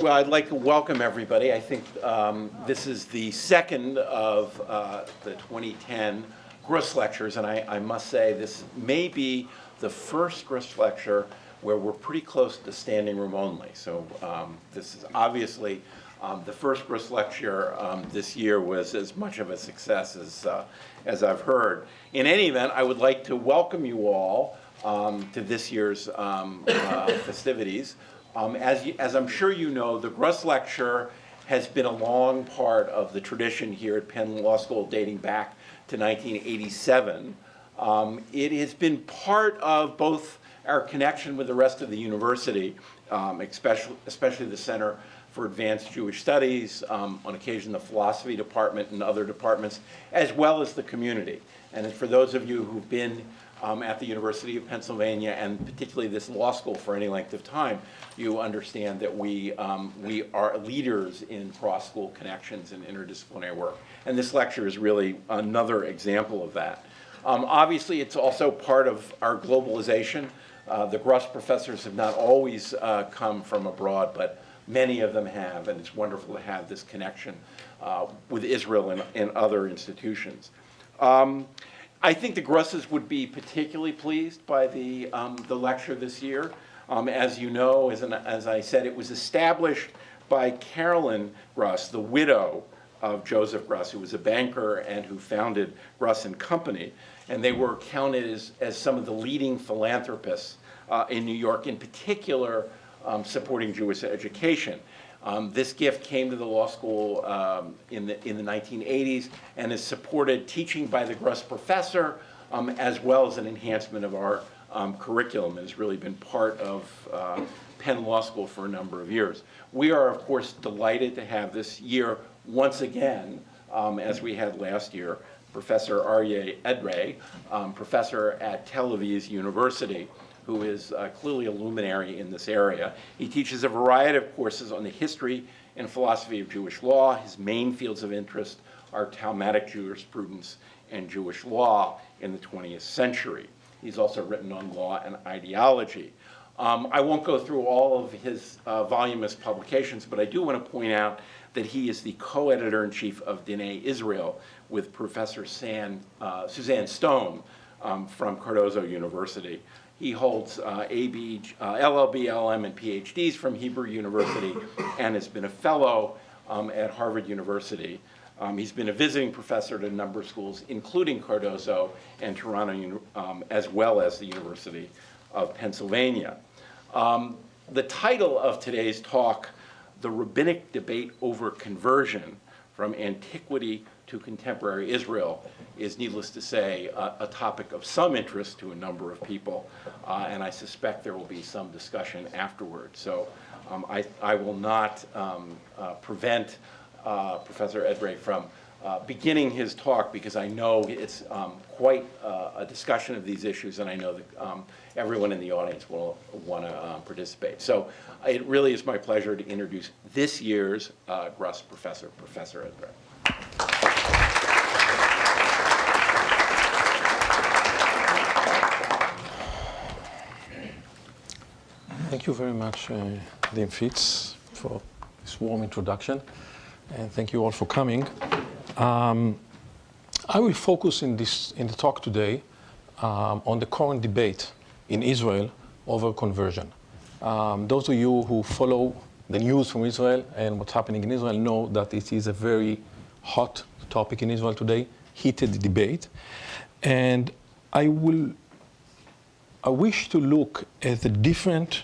Well, I'd like to welcome everybody. I think this is the second of the 2010 Gruss lectures, and I must say this may be the first Gruss lecture where we're pretty close to standing room only. So this is obviously the first Gruss lecture this year was as much of a success as I've heard. In any event, I would like to welcome you all to this year's festivities. As I'm sure you know, the Gruss lecture has been a long part of the tradition here at Penn Law School dating back to 1987. It has been part of both our connection with the rest of the university, especially the Center for Advanced Jewish Studies, on occasion the philosophy department and other departments, as well as the community. And for those of you who've been at the University of Pennsylvania, and particularly this law school for any length of time, you understand that we are leaders in cross-school connections and interdisciplinary work. And this lecture is really another example of that. Obviously, it's also part of our globalization. The Gruss professors have not always come from abroad, but many of them have, and it's wonderful to have this connection with Israel and other institutions. I think the Grusses would be particularly pleased by the lecture this year. As you know, as I said, it was established by Carolyn Gruss, the widow of Joseph Gruss, who was a banker and who founded Gruss and Company. And they were counted as some of the leading philanthropists in New York, in particular supporting Jewish education. This gift came to the law school in the 1980s and has supported teaching by the Gruss professor as well as an enhancement of our curriculum, and has really been part of Penn Law School for a number of years. We are, of course, delighted to have this year once again, as we had last year, Professor Arye Edrei, professor at Tel Aviv University, who is clearly a luminary in this area. He teaches a variety of courses on the history and philosophy of Jewish law. His main fields of interest are Talmudic jurisprudence and Jewish law in the 20th century. He's also written on law and ideology. I won't go through all of his voluminous publications, but I do want to point out that he is the co-editor-in-chief of Dinei Israel with Professor Suzanne Stone from Cardozo University. He holds LLB, LLM, and PhDs from Hebrew University and has been a fellow at Harvard University. He's been a visiting professor at a number of schools, including Cardozo and Toronto, as well as the University of Pennsylvania. The title of today's talk, The Rabbinic Debate Over Conversion from Antiquity to Contemporary Israel, is, needless to say, a topic of some interest to a number of people, and I suspect there will be some discussion afterwards. So I will not prevent Professor Edrei from beginning his talk, because I know it's quite a discussion of these issues, and I know that everyone in the audience will want to participate. So it really is my pleasure to introduce this year's Gruss professor, Professor Edrei. Thank you very much, Dean Fitz, for this warm introduction, and thank you all for coming. I will focus in the talk today on the current debate in Israel over conversion. Those of you who follow the news from Israel and what's happening in Israel know that it is a very hot topic in Israel today, heated debate, and I wish to look at the different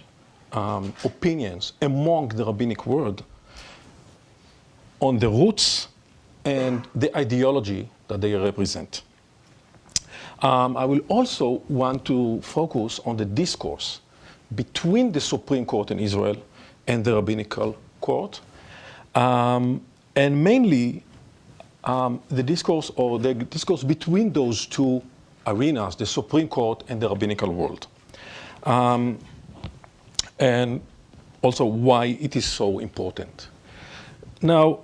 opinions among the rabbinic world on the roots and the ideology that they represent. I will also want to focus on the discourse between the Supreme Court in Israel and the Rabbinical Court, and mainly the discourse between those two arenas, the Supreme Court and the Rabbinical world. And also why it is so important. Now,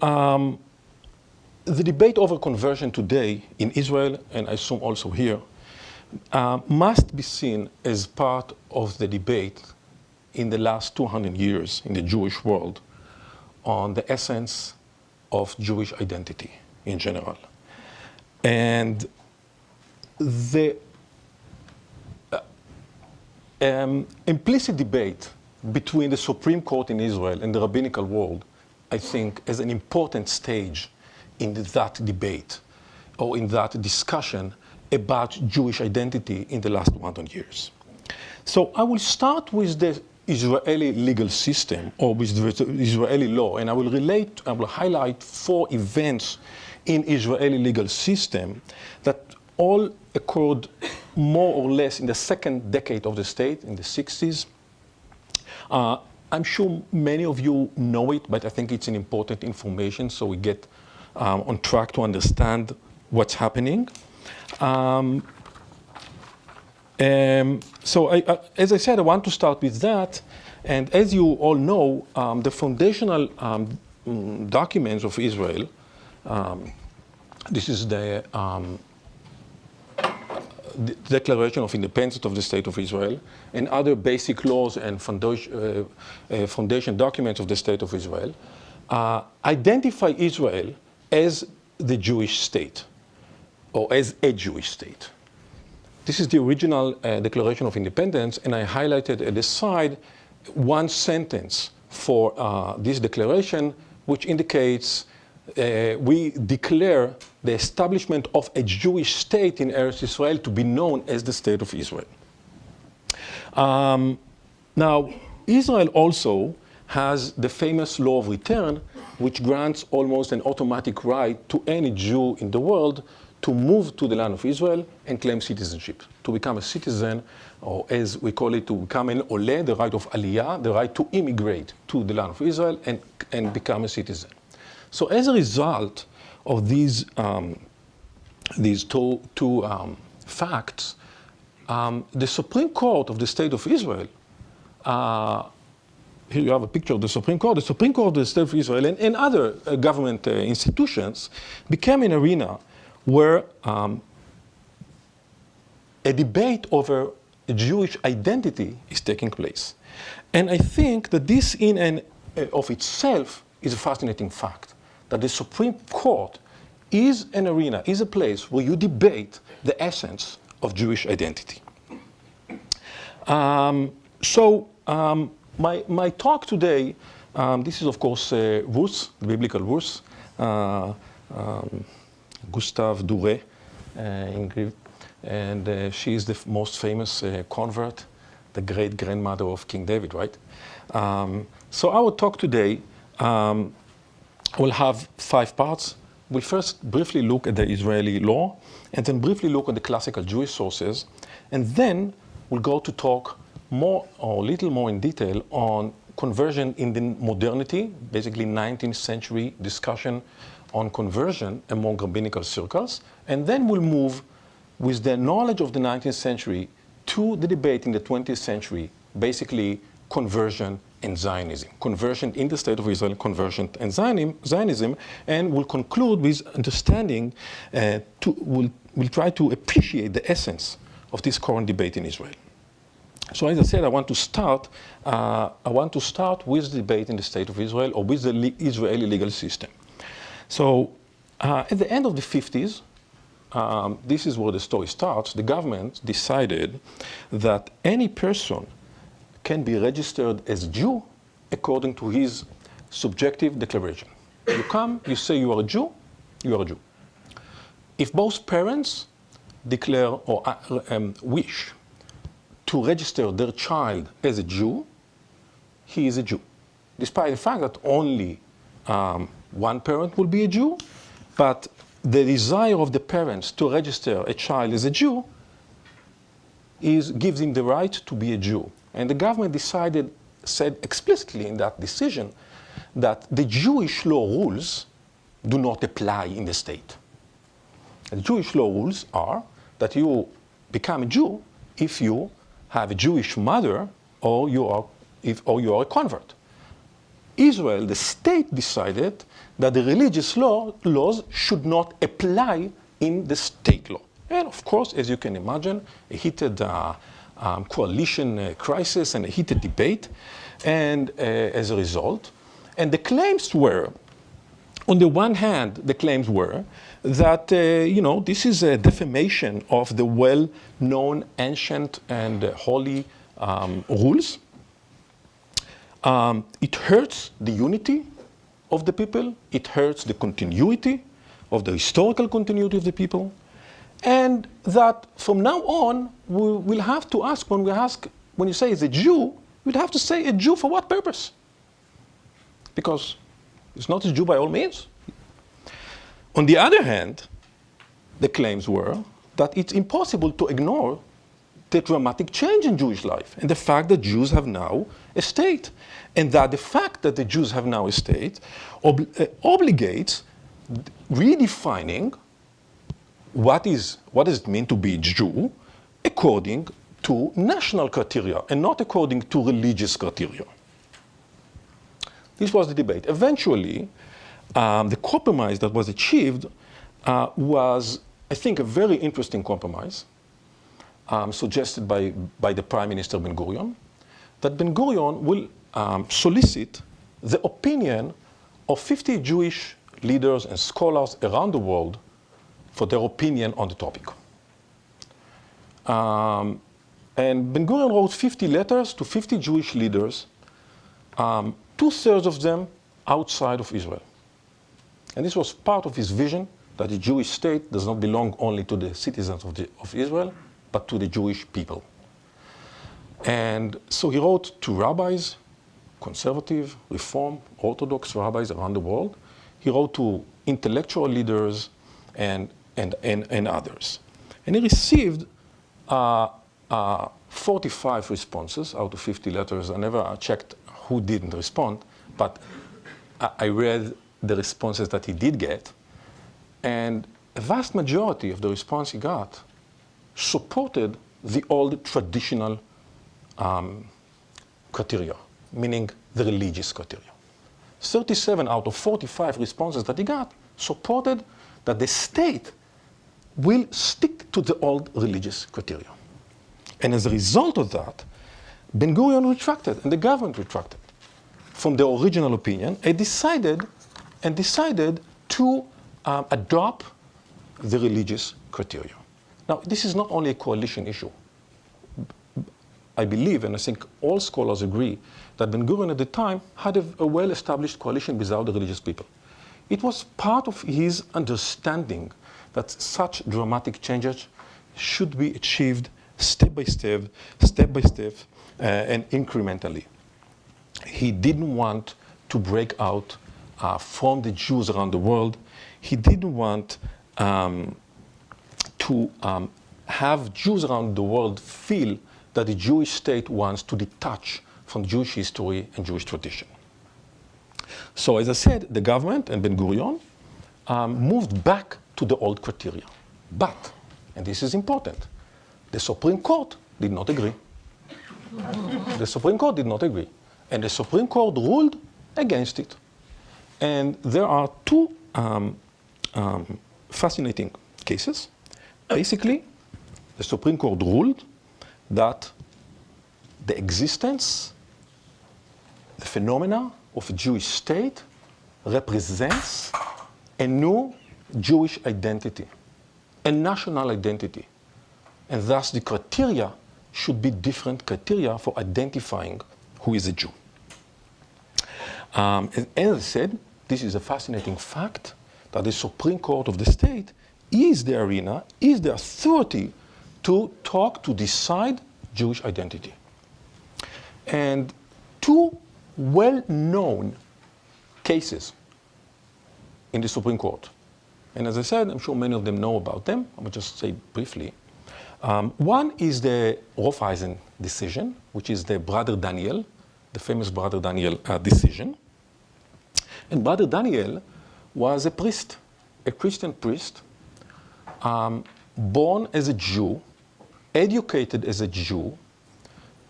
the debate over conversion today in Israel, and I assume also here, must be seen as part of the debate in the last 200 years in the Jewish world on the essence of Jewish identity in general. And the implicit debate between the Supreme Court in Israel and the rabbinical world, I think, is an important stage in that debate or in that discussion about Jewish identity in the last 100 years. So I will start with the Israeli legal system or with the Israeli law, and I will highlight 4 events in Israeli legal system that all occurred more or less in the second decade of the state, in the 60s. I'm sure many of you know it, but I think it's an important information so we get on track to understand what's happening. So as I said, I want to start with that. And as you all know, the foundational documents of Israel, this is the Declaration of Independence of the State of Israel, and other basic laws and foundation documents of the State of Israel, identify Israel as the Jewish state, or as a Jewish state. This is the original Declaration of Independence, and I highlighted at the side one sentence for this declaration, which indicates we declare the establishment of a Jewish state in Eretz Israel to be known as the State of Israel. Now, Israel also has the famous law of return, which grants almost an automatic right to any Jew in the world to move to the land of Israel and claim citizenship, to become a citizen, or as we call it, to become an ole, the right of aliyah, the right to immigrate to the land of Israel and become a citizen. So as a result of these two facts, the Supreme Court of the State of Israel, here you have a picture of the Supreme Court of the State of Israel and other government institutions became an arena where a debate over Jewish identity is taking place. And I think that this in and of itself is a fascinating fact, that the Supreme Court is an arena, is a place where you debate the essence of Jewish identity. My talk today, this is of course Gruss, the biblical Gruss, Gustave Duré, and she is the most famous convert, the great-grandmother of King David, right? So our talk today will have 5 parts. We'll first briefly look at the Israeli law, and then briefly look at the classical Jewish sources, and then we'll go to talk more or a little more in detail on conversion in the modernity, basically 19th century discussion on conversion among rabbinical circles, and then we'll move with the knowledge of the 19th century to the debate in the 20th century, basically conversion and Zionism. Conversion in the State of Israel, conversion and Zionism, and we'll conclude with understanding, we'll try to appreciate the essence of this current debate in Israel. So as I said, I want to start with the debate in the State of Israel, or with the Israeli legal system. So at the end of the 50s, this is where the story starts, the government decided that any person can be registered as a Jew according to his subjective declaration. You come, you say you are a Jew, you are a Jew. If both parents declare or wish to register their child as a Jew, he is a Jew, despite the fact that only one parent will be a Jew, but the desire of the parents to register a child as a Jew gives him the right to be a Jew. And the government said explicitly in that decision that the Jewish law rules do not apply in the state. The Jewish law rules are that you become a Jew if you have a Jewish mother or you are a convert. Israel, the state, decided that the religious laws should not apply in the state law. And of course, as you can imagine, a heated coalition crisis and a heated debate. And as a result, And the claims were, on the one hand, the claims were that, this is a defamation of the well-known ancient and holy rules. It hurts the unity of the people. It hurts the continuity of the historical continuity of the people. And that from now on, we will have to ask, when you say it's a Jew, we'd have to say a Jew for what purpose? Because it's not a Jew by all means. On the other hand, the claims were that it's impossible to ignore the dramatic change in Jewish life and the fact that Jews have now a state. And that the fact that the Jews have now a state obligates redefining what does it mean to be a Jew according to national criteria and not according to religious criteria. This was the debate. Eventually, the compromise that was achieved was, I think, a very interesting compromise suggested by the Prime Minister Ben-Gurion, that Ben-Gurion will solicit the opinion of 50 Jewish leaders and scholars around the world for their opinion on the topic. And Ben-Gurion wrote 50 letters to 50 Jewish leaders, 2/3 of them outside of Israel. And this was part of his vision that the Jewish state does not belong only to the citizens of Israel, but to the Jewish people. And so he wrote to rabbis, conservative, reform, Orthodox rabbis around the world. He wrote to intellectual leaders and others. And he received 45 responses out of 50 letters. I never checked who didn't respond, but I read the responses that he did get. And a vast majority of the response he got supported the old traditional criteria, meaning the religious criteria. 37 out of 45 responses that he got supported that the state will stick to the old religious criteria. And as a result of that, Ben-Gurion retracted and the government retracted from the original opinion and decided to adopt the religious criteria. Now, this is not only a coalition issue. I believe, and I think all scholars agree, that Ben-Gurion at the time had a well-established coalition without the religious people. It was part of his understanding that such dramatic changes should be achieved step by step, and incrementally. He didn't want to break out from the Jews around the world. He didn't want to have Jews around the world feel that the Jewish state wants to detach from Jewish history and Jewish tradition. So as I said, the government and Ben-Gurion moved back to the old criteria. But, and this is important, the Supreme Court did not agree. The Supreme Court did not agree. And the Supreme Court ruled against it. And there are two fascinating cases. Basically, the Supreme Court ruled that the existence, the phenomena of a Jewish state represents a new Jewish identity, a national identity. And thus the criteria should be different criteria for identifying who is a Jew. And as I said, this is a fascinating fact that the Supreme Court of the state is the arena, is the authority to decide Jewish identity. And two well-known cases in the Supreme Court. And as I said, I'm sure many of them know about them. I will just say briefly. One is the Rofeisen decision, which is the Brother Daniel, the famous Brother Daniel decision. And Brother Daniel was a priest, a Christian priest, born as a Jew, educated as a Jew,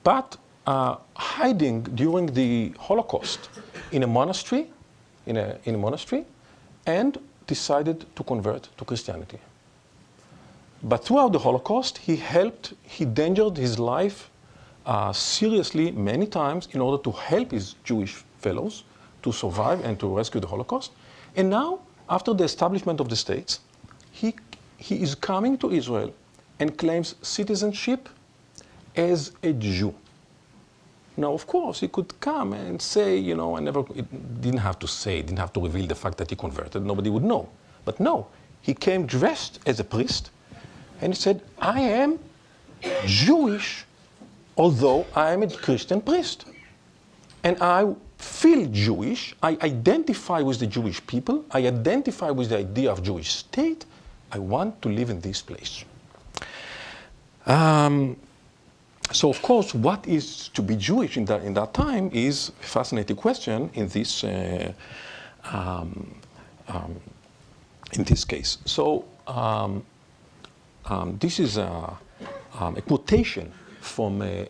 but hiding during the Holocaust in a monastery, and decided to convert to Christianity. But throughout the Holocaust, he endangered his life seriously many times in order to help his Jewish fellows to survive and to rescue the Holocaust. And now, after the establishment of the states, he is coming to Israel and claims citizenship as a Jew. Now, of course, he could come and say, you know, didn't have to say, didn't have to reveal the fact that he converted, nobody would know. But no, he came dressed as a priest, and he said, I am Jewish, although I am a Christian priest. And I feel Jewish, I identify with the Jewish people, I identify with the idea of Jewish state, I want to live in this place. So of course, what is to be Jewish in that time is a fascinating question in this case. So this is a quotation from I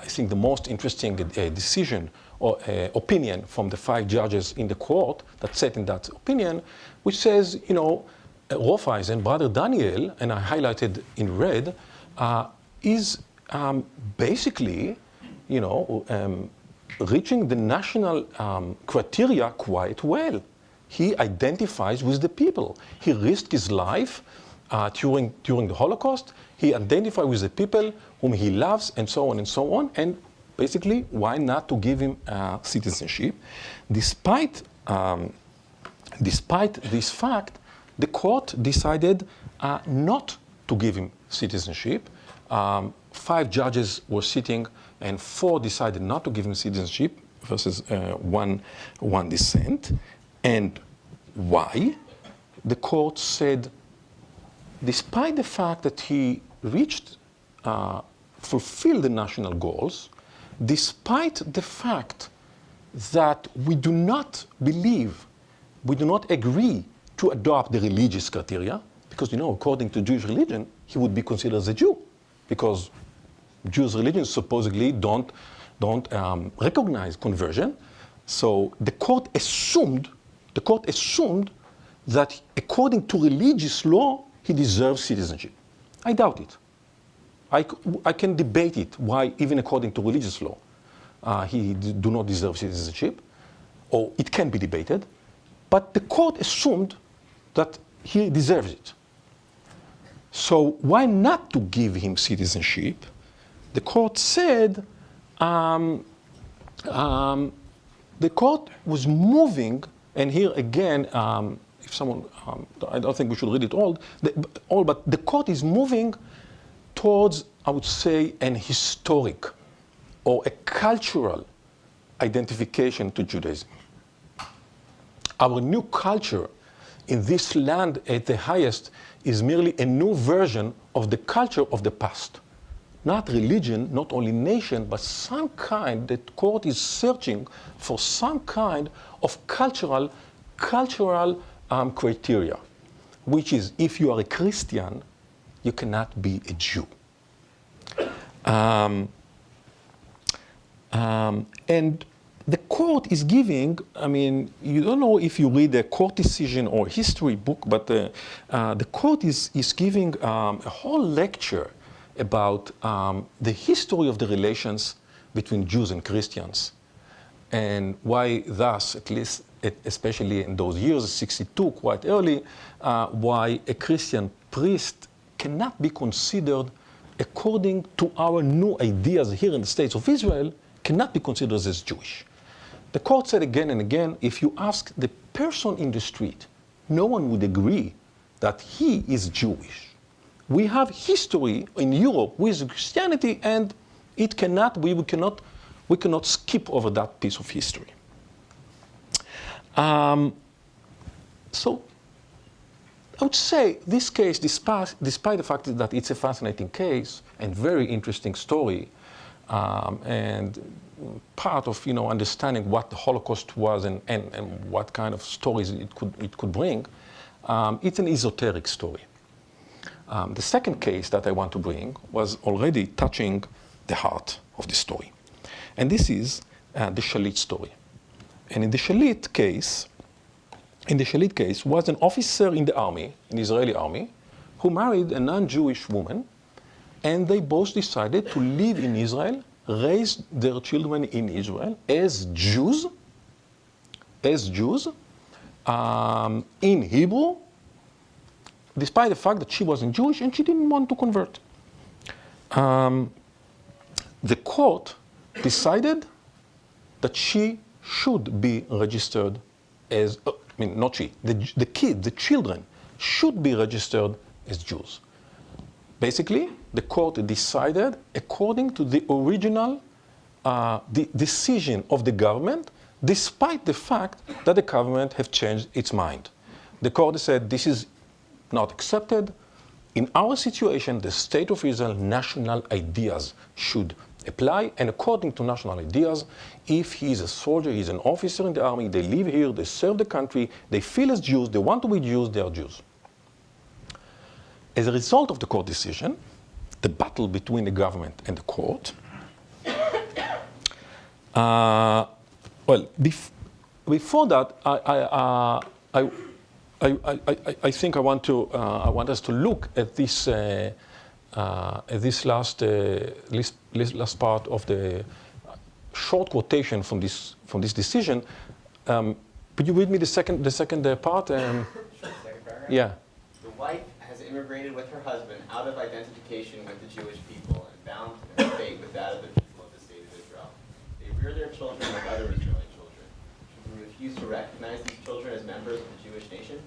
think the most interesting decision or opinion from the 5 judges in the court that sat in that opinion, which says, you know, Rofeisen, brother Daniel, and I highlighted in red, is basically, you know, reaching the national criteria quite well. He identifies with the people. He risked his life during the Holocaust. He identified with the people whom he loves, and so on and so on. And basically, why not to give him citizenship? Despite this fact, the court decided not to give him citizenship. 5 judges were sitting, and 4 decided not to give him citizenship versus one dissent. And why? The court said, despite the fact that he fulfilled the national goals, despite the fact that we do not agree to adopt the religious criteria, because, you know, according to Jewish religion, he would be considered as a Jew, because Jewish religion supposedly don't recognize conversion. So the court assumed that according to religious law, he deserves citizenship. I doubt it. I can debate it, why even according to religious law, he do not deserve citizenship, or it can be debated. But the court assumed that he deserves it. So why not to give him citizenship? The court said the court was moving, and here again, if someone, I don't think we should read it all, but the court is moving towards, I would say, an historic or a cultural identification to Judaism. Our new culture in this land at the highest is merely a new version of the culture of the past. Not religion, not only nation, but some kind, the court is searching for some kind of cultural criteria, which is, if you are a Christian, you cannot be a Jew. And the court is giving, I mean, you don't know if you read a court decision or history book, but the court is giving a whole lecture about the history of the relations between Jews and Christians, and why thus, at least, especially in those years, 62, quite early, why a Christian priest cannot be considered, according to our new ideas here in the States of Israel, cannot be considered as Jewish. The court said again and again, if you ask the person in the street, no one would agree that he is Jewish. We have history in Europe with Christianity, and we cannot skip over that piece of history. So I would say this case, despite the fact that it's a fascinating case and very interesting story, and part of understanding what the Holocaust was and what kind of stories it could bring, it's an esoteric story. The second case that I want to bring was already touching the heart of the story, and this is the Shalit story. And in the Shalit case was an officer in the army, in the Israeli army, who married a non-Jewish woman, and they both decided to live in Israel, raise their children in Israel as Jews, as Jews in Hebrew, despite the fact that she wasn't Jewish and she didn't want to convert. The court decided that she should be registered as, not she, the kids, the children should be registered as Jews. Basically, the court decided according to the original the decision of the government, despite the fact that the government have changed its mind. The court said this is not accepted. In our situation, the state of Israel, national ideas should apply, and according to national ideas, if he is a soldier, he's an officer in the army, they live here, they serve the country, they feel as Jews, they want to be Jews, they are Jews. As a result of the court decision, the battle between the government and the court, before that, I think I want us to look at this last part of the short quotation from this decision. Could you read me the second part? Sure, second paragraph? Yeah. The wife has immigrated with her husband out of identification with the Jewish people and bound to their fate with that of the people of the state of Israel. They rear their children like other Israeli children. Should we refuse to recognize these children as members of the Jewish nation?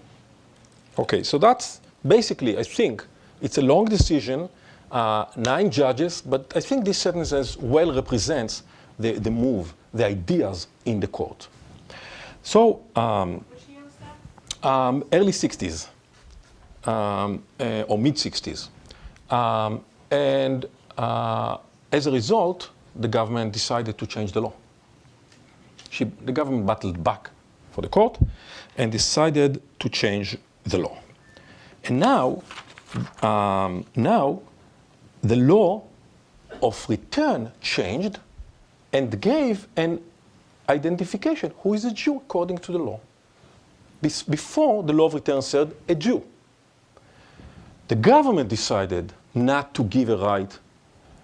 Okay, so that's basically, I think, it's a long decision, 9 judges, but I think this sentence as well represents the move, the ideas in the court. So, Which year was that? early 60s, or mid 60s. And as a result, the government decided to change the law. The government battled back for the court and decided to change the law. And now the law of return changed and gave an identification. Who is a Jew according to the law? Before, the law of return said a Jew. The government decided not to give a right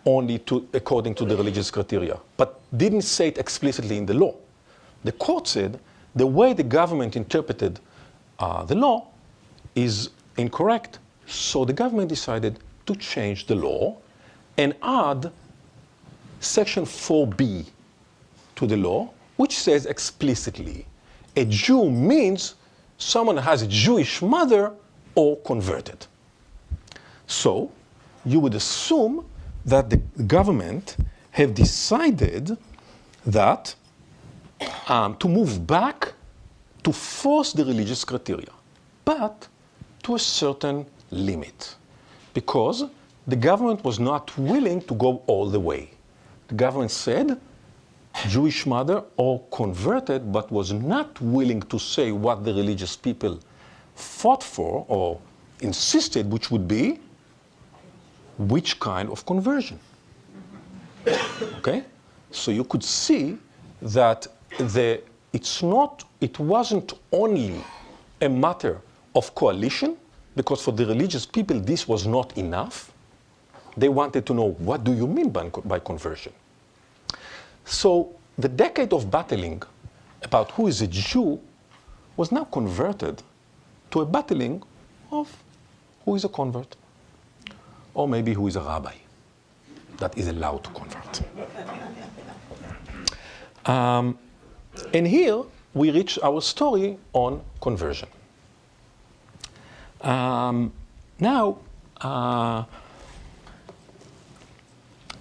only according to the religious criteria, but didn't say it explicitly in the law. The court said the way the government interpreted the law is incorrect, so the government decided to change the law and add section 4b to the law, which says explicitly a Jew means someone who has a Jewish mother or converted. So you would assume that the government have decided that to move back to force the religious criteria, but to a certain limit, because the government was not willing to go all the way. The government said Jewish mother or converted, but was not willing to say what the religious people fought for or insisted, which would be which kind of conversion. Okay? So you could see that it wasn't only a matter of coalition, because for the religious people this was not enough. They wanted to know, what do you mean by conversion? So the decade of battling about who is a Jew was now converted to a battling of who is a convert, or maybe who is a rabbi that is allowed to convert. And here we reach our story on conversion. Now,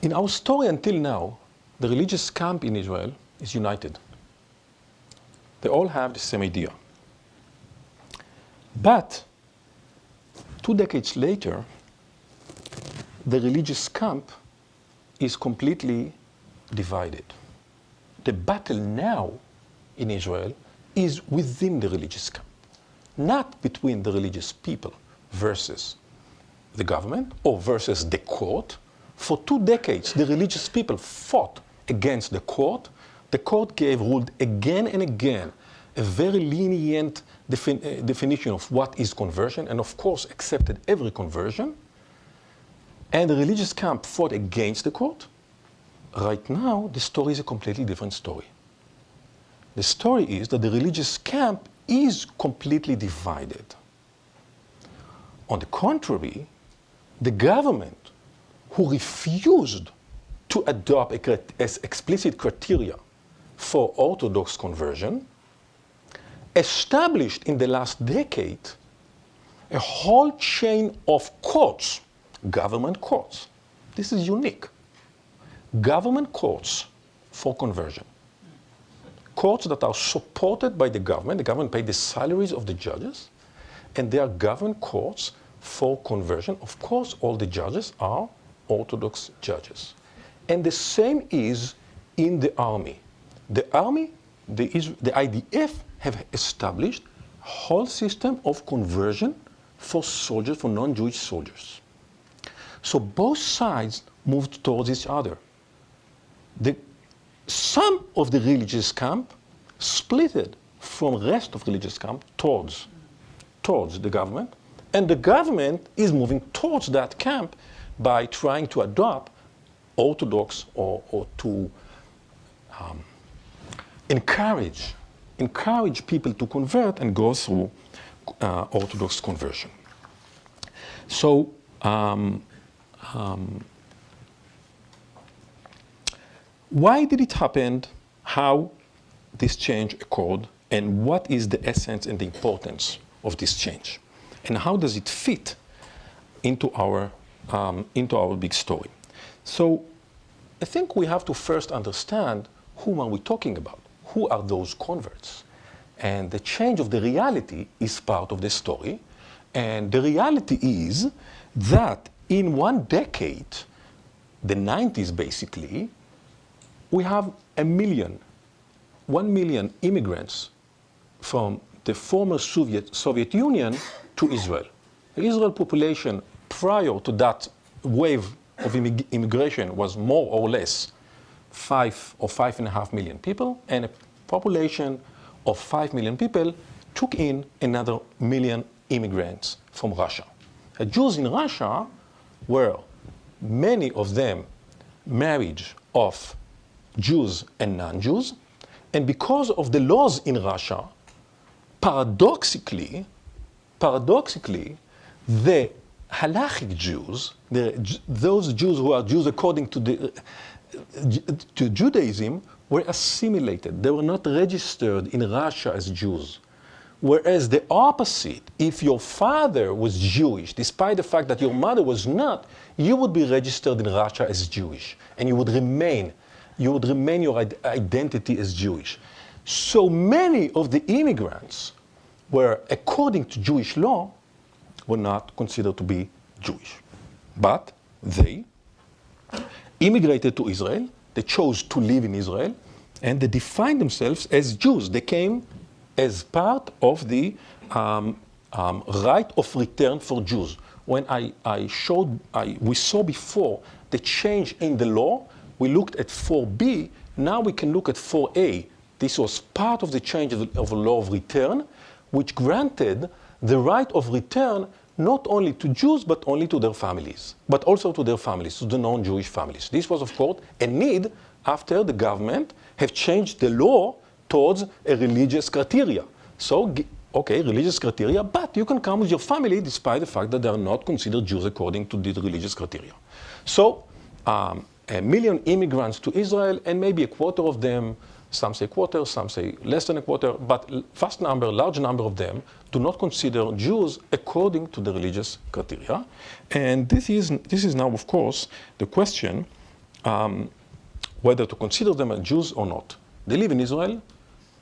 in our story until now, the religious camp in Israel is united. They all have the same idea. But 2 decades later, the religious camp is completely divided. The battle now in Israel is within the religious camp, not between the religious people versus the government or versus the court. For 2 decades, the religious people fought against the court. The court ruled again and again a very lenient definition of what is conversion, and of course accepted every conversion. And the religious camp fought against the court. Right now, the story is a completely different story. The story is that the religious camp is completely divided. On the contrary, the government, who refused to adopt as explicit criteria for Orthodox conversion, established in the last decade a whole chain of courts, government courts. This is unique. Government courts for conversion. Courts that are supported by the government pays the salaries of the judges, and they are government courts for conversion. Of course, all the judges are Orthodox judges. And the same is in the army. The army, the IDF, have established a whole system of conversion for soldiers, for non-Jewish soldiers. So both sides moved towards each other. Some of the religious camp splitted from the rest of religious camp towards the government, and the government is moving towards that camp by trying to adopt Orthodox or to encourage people to convert and go through Orthodox conversion. So why did it happen? How this change occurred? And what is the essence and the importance of this change? And how does it fit into our big story? So I think we have to first understand whom are we talking about? Who are those converts? And the change of the reality is part of the story. And the reality is that in one decade, the 90s basically, we have 1 million immigrants from the former Soviet Union to Israel. The Israel population prior to that wave of immigration was more or less 5 or 5.5 million people, and a population of 5 million people took in another 1 million immigrants from Russia. The Jews in Russia were, many of them, marriage of Jews and non-Jews, and because of the laws in Russia, paradoxically, the halachic Jews, those Jews who are Jews according to Judaism, were assimilated. They were not registered in Russia as Jews. Whereas the opposite, if your father was Jewish, despite the fact that your mother was not, you would be registered in Russia as Jewish, and you would remain your identity as Jewish. So many of the immigrants were, according to Jewish law, were not considered to be Jewish. But they immigrated to Israel, they chose to live in Israel, and they defined themselves as Jews. They came as part of the right of return for Jews. When we saw before the change in the law, we looked at 4b, now we can look at 4a. This was part of the change of the law of return, which granted the right of return not only to Jews, but only to their families, but also to their families, to the non-Jewish families. This was, of course, a need after the government have changed the law towards a religious criteria. So, okay, religious criteria, but you can come with your family despite the fact that they are not considered Jews according to the religious criteria. So, 1 million immigrants to Israel, and maybe a quarter of them, some say quarter, some say less than a quarter, but large number of them do not consider Jews according to the religious criteria. And this is now, of course, the question whether to consider them as Jews or not. They live in Israel,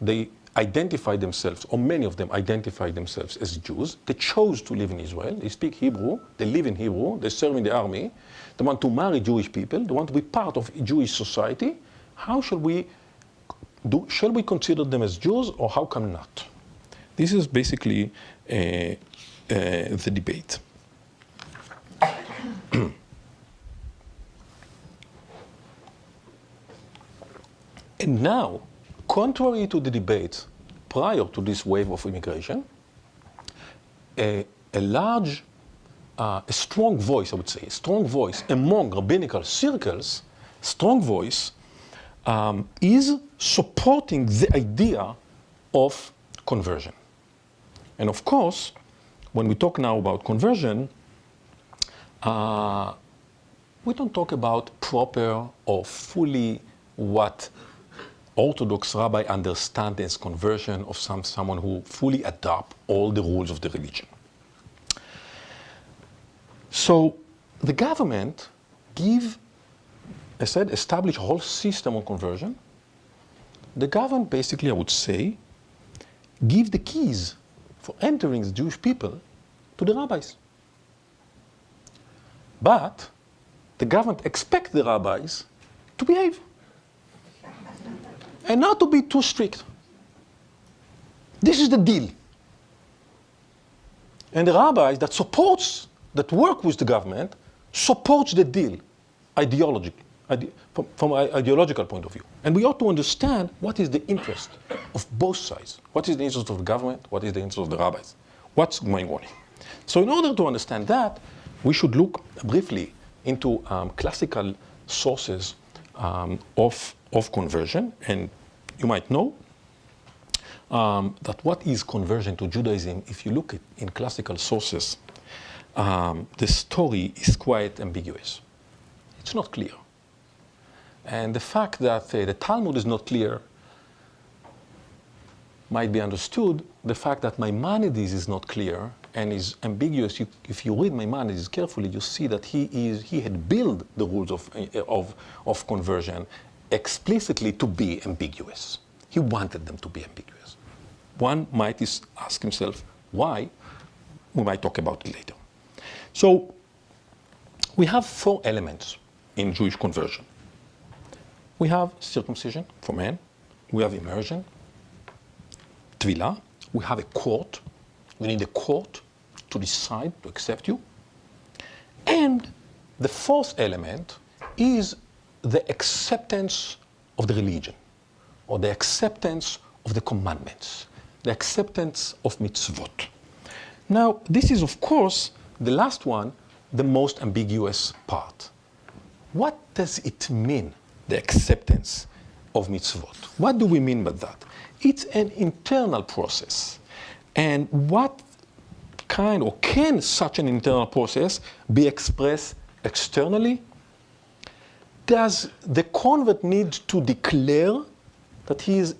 they identify themselves, or many of them identify themselves as Jews. They chose to live in Israel, they speak Hebrew, they live in Hebrew, they serve in the army, they want to marry Jewish people, they want to be part of Jewish society. How shall we shall we consider them as Jews, or how come not? This is basically the debate. And now, contrary to the debate prior to this wave of immigration, a strong voice, I would say, a strong voice among rabbinical circles, strong voice is supporting the idea of conversion. And of course, when we talk now about conversion, we don't talk about proper or fully what Orthodox rabbi understand as conversion of someone who fully adopt all the rules of the religion. So the government establish a whole system on conversion. The government basically, I would say, give the keys for entering the Jewish people to the rabbis. But the government expects the rabbis to behave and not to be too strict. This is the deal. And the rabbis that work with the government supports the deal from an ideological point of view. And we ought to understand what is the interest of both sides. What is the interest of the government? What is the interest of the rabbis? What's going on here? So in order to understand that, we should look briefly into classical sources of conversion. And you might know that what is conversion to Judaism, if you look at in classical sources, the story is quite ambiguous. It's not clear. And the fact that the Talmud is not clear might be understood. The fact that Maimonides is not clear and is ambiguous, if you read Maimonides carefully, you see that he had built the rules of conversion explicitly to be ambiguous. He wanted them to be ambiguous. One might ask himself why. We might talk about it later. So we have 4 elements in Jewish conversion. We have circumcision for men. We have immersion, tefillah. We have a court. We need a court to decide to accept you. And the 4th element is the acceptance of the religion, or the acceptance of the commandments, the acceptance of mitzvot. Now, this is, of course, the last one, the most ambiguous part. What does it mean, the acceptance of mitzvot? What do we mean by that? It's an internal process. And what kind, or can such an internal process be expressed externally? Does the convert need to declare that he is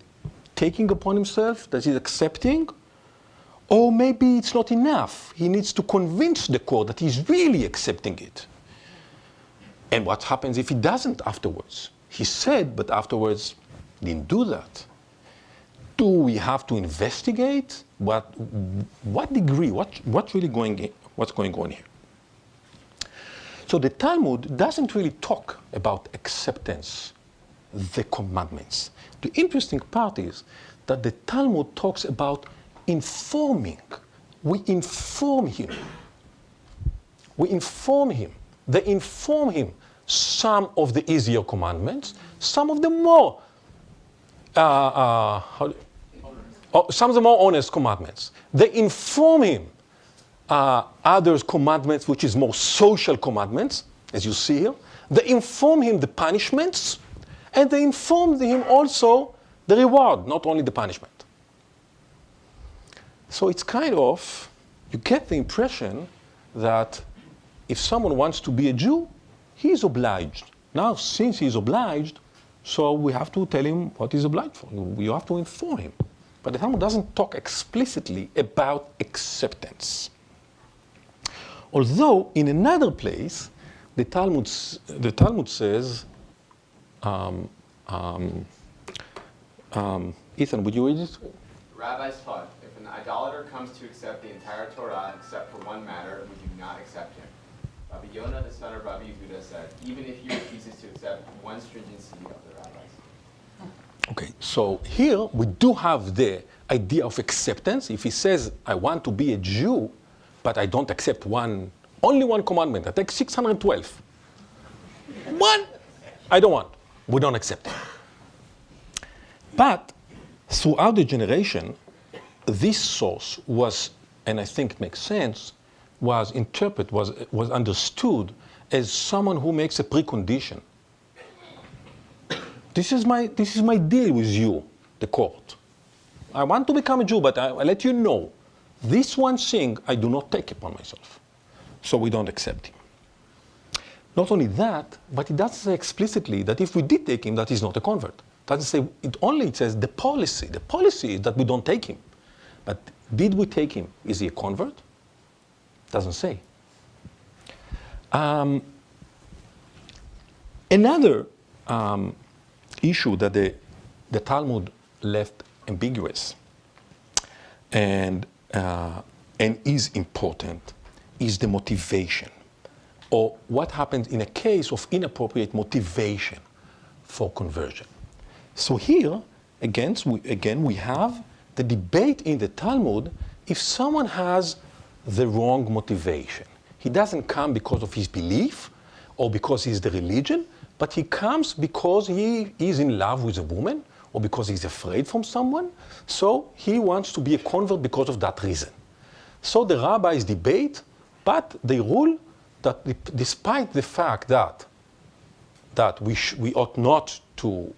taking upon himself, that he is accepting? Or maybe it's not enough. He needs to convince the court that he's really accepting it. And what happens if he doesn't afterwards? He said, but afterwards didn't do that. Do we have to investigate what degree, what's going on here? So the Talmud doesn't really talk about acceptance, the commandments. The interesting part is that the Talmud talks about informing. We inform him. We inform him. They inform him some of the easier commandments, some of the more some of the more honest commandments. They inform him others commandments, which is more social commandments, as you see here. They inform him the punishments, and they inform him also the reward, not only the punishment. So it's kind of, you get the impression that if someone wants to be a Jew, he is obliged. Now, since he is obliged, so we have to tell him what he's obliged for. You have to inform him. But the Talmud doesn't talk explicitly about acceptance. Although, in another place, the Talmud says, Ethan, would you read it? Rabbis taught, if an idolater comes to accept the entire Torah except for one matter, we do not accept him. Rabbi Yonah, the son of Rabbi Yehuda, said, even if he refuses to accept one stringency of the rabbis. Okay, so here we do have the idea of acceptance. If he says, I want to be a Jew, but I don't accept only one commandment, I take 612. One, I don't want. We don't accept it. But throughout the generation, this source was, and I think it makes sense, was interpreted, was understood as someone who makes a precondition This is my deal with you, the court. I want to become a Jew, but I let you know, this one thing I do not take upon myself. So we don't accept him. Not only that, but it doesn't say explicitly that if we did take him, that he's not a convert. It doesn't say, it says the policy. The policy is that we don't take him. But did we take him? Is he a convert? Doesn't say. Another issue that the Talmud left ambiguous and is important is the motivation, or what happens in a case of inappropriate motivation for conversion. So here, again, we have the debate in the Talmud if someone has the wrong motivation. He doesn't come because of his belief or because he's the religion, but he comes because he is in love with a woman or because he's afraid from someone. So he wants to be a convert because of that reason. So the rabbis debate, but they rule that despite the fact that we ought not to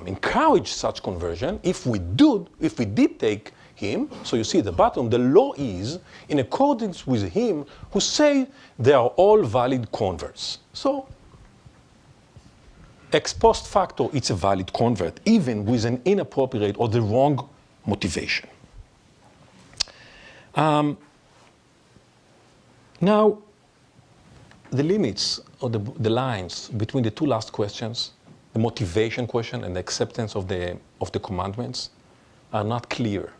encourage such conversion, if we did take him, so you see at the bottom, the law is in accordance with him who say they are all valid converts. So ex post facto, it's a valid convert, even with an inappropriate or the wrong motivation. Now, the limits or the lines between the two last questions, the motivation question and the acceptance of the commandments, are not clear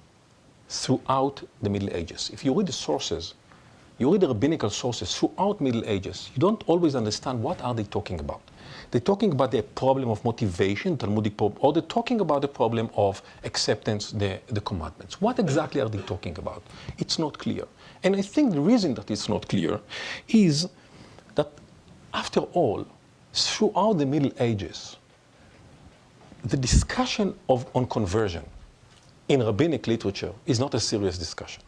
throughout the Middle Ages. If you read the sources, you read the rabbinical sources throughout Middle Ages, you don't always understand what are they talking about. They're talking about the problem of motivation, Talmudic problem, or they're talking about the problem of acceptance, the commandments. What exactly are they talking about? It's not clear. And I think the reason that it's not clear is that, after all, throughout the Middle Ages, the discussion on conversion in rabbinic literature is not a serious discussion.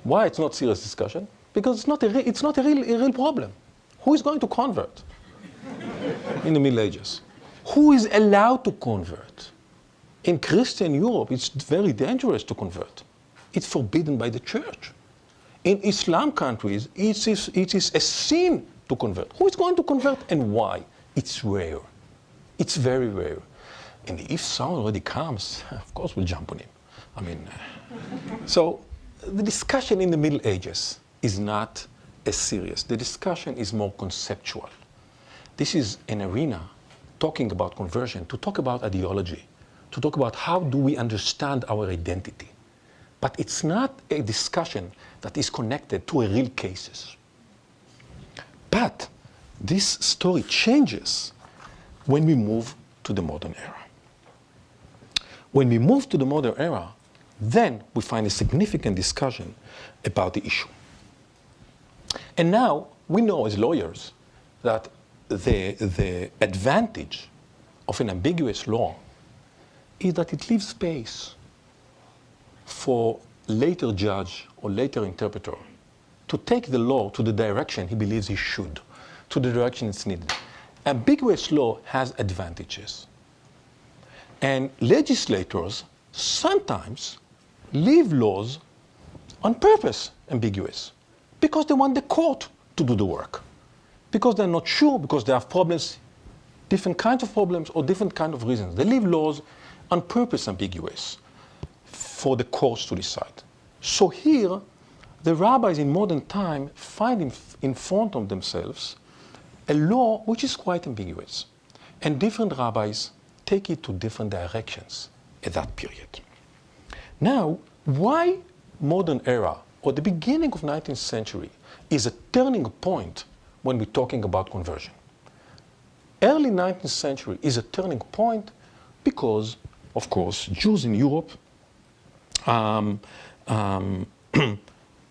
Why it's not a serious discussion? Because it's not a real problem. Who is going to convert in the Middle Ages? Who is allowed to convert? In Christian Europe, it's very dangerous to convert. It's forbidden by the church. In Islam countries, it is a sin to convert. Who is going to convert and why? It's rare. It's very rare. And if someone already comes, of course we'll jump on him. So the discussion in the Middle Ages is not as serious. The discussion is more conceptual. This is an arena talking about conversion, to talk about ideology, to talk about how do we understand our identity. But it's not a discussion that is connected to real cases. But this story changes when we move to the modern era. When we move to the modern era, then we find a significant discussion about the issue. And now we know as lawyers that the advantage of an ambiguous law is that it leaves space for later judge or later interpreter to take the law to the direction he believes he should, to the direction it's needed. Ambiguous law has advantages. And legislators sometimes leave laws on purpose ambiguous because they want the court to do the work, because they're not sure, because they have problems, different kinds of problems or different kinds of reasons. They leave laws on purpose ambiguous for the courts to decide. So here, the rabbis in modern time find in front of themselves a law which is quite ambiguous. And different rabbis take it to different directions at that period. Now, why modern era or the beginning of 19th century is a turning point when we're talking about conversion? Early 19th century is a turning point because, of course, Jews in Europe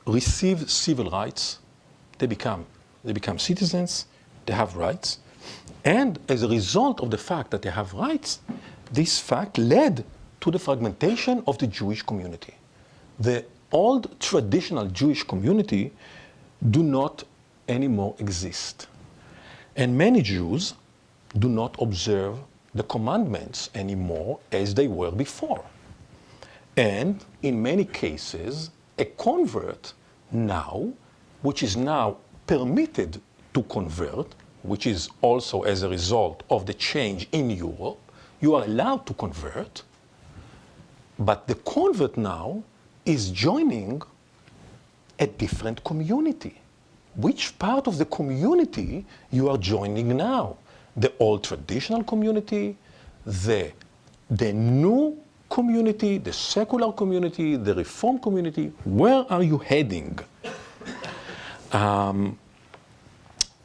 receive civil rights. They become citizens. They have rights. And as a result of the fact that they have rights, this fact led to the fragmentation of the Jewish community. The old traditional Jewish community do not anymore exist. And many Jews do not observe the commandments anymore as they were before. And in many cases, a convert now, which is now permitted to convert, which is also as a result of the change in Europe, you are allowed to convert, but the convert now is joining a different community. Which part of the community you are joining now? The old traditional community, the new community, the secular community, the reform community? Where are you heading? And